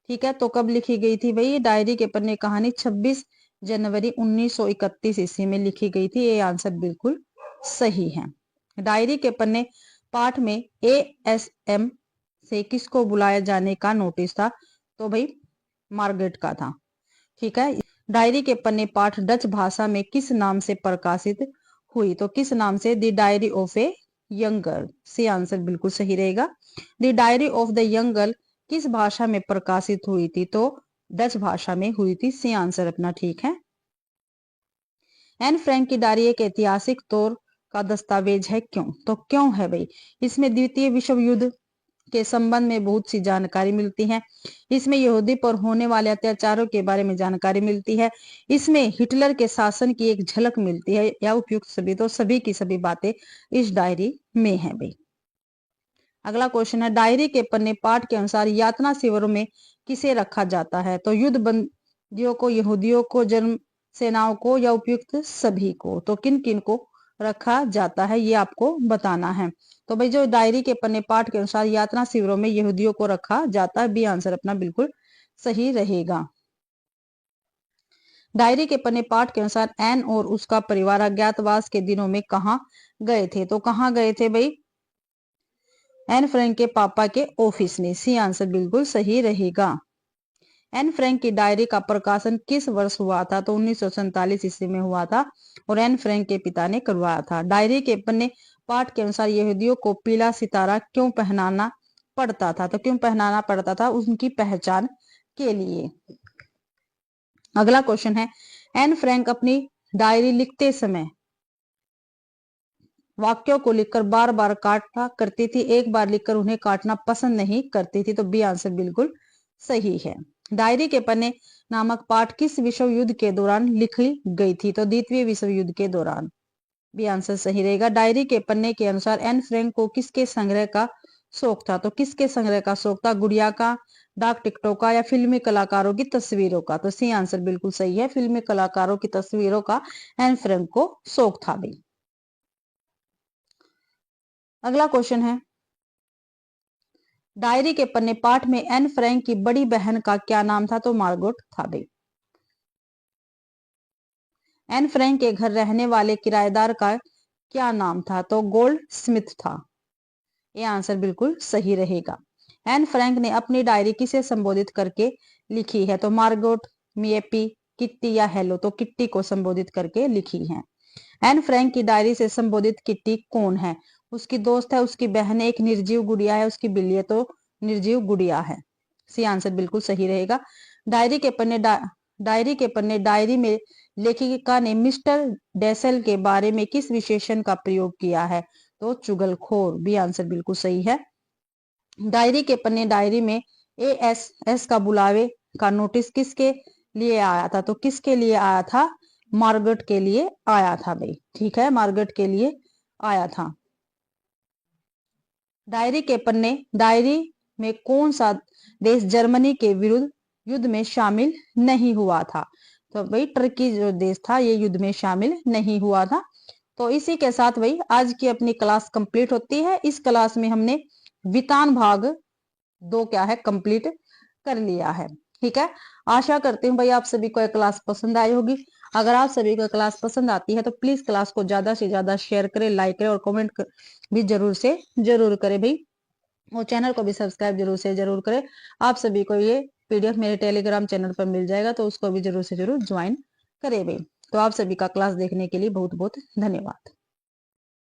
ठीक है, तो कब लिखी गई थी भाई? डायरी के पन्ने कहानी 26 जनवरी 1931 ईस्वी में लिखी गई थी। ये आंसर बिल्कुल सही है। डायरी के पन्ने पाठ में एएसएम से किसको बुलाया जाने का नोटिस था? तो भाई मार्गरेट का था। ठीक है, डायरी के पन्ने पाठ डच भाषा में किस नाम से प्रकाशित हुई? तो किस नाम से? The diary of a young girl. C answer बिल्कुल सही रहेगा। The diary of the young girl किस भाषा में प्रकाशित हुई थी? तो डच भाषा में हुई थी। सी आंसर अपना ठीक है। एन फ्रैंक की डायरी एक ऐतिहासिक तौर का दस्तावेज है, क्यों? तो क्यों है भाई? इसमें द्वितीय विश्व युद्ध के संबंध में बहुत सी जानकारी मिलती है। इसमें यहूदी पर होने वाले अत्याचारों के बारे में जानकारी मिलती है। इसमें हिटलर के शासन की एक झलक मिलती है, या उपयुक्त सभी, तो सभी की सभी बातें इस डायरी में है भाई। अगला क्वेश्चन है, डायरी के पन्ने पाठ के अनुसार यातना शिविरों में किसे रखा जाता है? तो युद्ध बंदियों को, यहूदियों को, जर्म सेनाओं को, या उपयुक्त सभी को? तो किन किन को रखा जाता है ये आपको बताना है। तो भाई जो डायरी के पन्ने पाठ के अनुसार यातना शिविरों में यहूदियों को रखा जाता है। बी आंसर अपना बिल्कुल सही रहेगा। डायरी के पन्ने पाठ के अनुसार एन और उसका परिवार अज्ञातवास के दिनों में कहा गए थे? तो कहाँ गए थे भाई? एन फ्रैंक के पापा के ऑफिस में। सी आंसर बिल्कुल सही रहेगा। एन फ्रैंक की डायरी का प्रकाशन किस वर्ष हुआ था? तो 1947 ईस्वी में हुआ था, और एन फ्रैंक के पिता ने करवाया था। डायरी के पन्ने पाठ के अनुसार यहूदियों को पीला सितारा क्यों पहनाना पड़ता था? तो क्यों पहनाना पड़ता था? उनकी पहचान के लिए। अगला क्वेश्चन है, एन फ्रैंक अपनी डायरी लिखते समय वाक्यों को लिखकर बार बार काटा करती थी, एक बार लिखकर उन्हें काटना पसंद नहीं करती थी। तो बी आंसर बिल्कुल सही है। डायरी के पन्ने नामक पाठ किस विश्व युद्ध के दौरान लिखी गई थी? तो द्वितीय विश्व युद्ध के दौरान। बी आंसर सही रहेगा। डायरी के पन्ने के अनुसार एन फ्रैंक को किसके संग्रह का शौक था? तो किसके संग्रह का शौक था? गुड़िया का, डाक टिकटों का, या फिल्मी कलाकारों की तस्वीरों का? तो सी आंसर बिल्कुल सही है। फिल्मी कलाकारों की तस्वीरों का एन फ्रैंक को शौक था भाई। अगला क्वेश्चन है, डायरी के पन्ने पाठ में एन फ्रैंक की बड़ी बहन का क्या नाम था? तो मार्गोट था भाई। एन फ्रैंक के घर रहने वाले किराएदार का क्या नाम था? तो गोल्ड स्मिथ था। ये आंसर बिल्कुल सही रहेगा। एन फ्रैंक ने अपनी डायरी किसे संबोधित करके लिखी है? तो मार्गोट, मिएपी, किट्टी, या हेलो? तो किट्टी को संबोधित करके लिखी है। एन फ्रैंक की डायरी से संबोधित किट्टी कौन है? उसकी दोस्त है, उसकी बहन है, एक निर्जीव गुड़िया है, उसकी बिल्ली है? तो निर्जीव गुड़िया है। सी आंसर बिल्कुल सही रहेगा। डायरी के पन्ने डायरी में लेखिका ने मिस्टर डेसल के बारे में किस विशेषण का प्रयोग किया है? तो चुगलखोर। बी आंसर बिल्कुल सही है। डायरी के पन्ने डायरी में एएसएस का बुलावे का नोटिस किसके लिए आया था? तो किसके लिए आया था? मार्गरेट के लिए आया था भाई। ठीक है, मार्गरेट के लिए आया था। डायरी के पन्ने डायरी में कौन सा देश जर्मनी के विरुद्ध युद्ध में शामिल नहीं हुआ था? तो भाई टर्की जो देश था ये युद्ध में शामिल नहीं हुआ था। तो इसी के साथ भाई आज की अपनी क्लास कंप्लीट होती है। इस क्लास में हमने वितान भाग 2 क्या है कंप्लीट कर लिया है। ठीक है, आशा करती हूँ भाई आप सभी को यह क्लास पसंद आई होगी। अगर आप सभी को क्लास पसंद आती है तो प्लीज क्लास को ज्यादा से ज्यादा शेयर करें, लाइक करें और कमेंट भी जरूर से जरूर करें भाई, और चैनल को भी सब्सक्राइब जरूर से जरूर करें। आप सभी को ये पीडीएफ मेरे टेलीग्राम चैनल पर मिल जाएगा, तो उसको भी जरूर से जरूर ज्वाइन करें भाई। तो आप सभी का क्लास देखने के लिए बहुत बहुत धन्यवाद।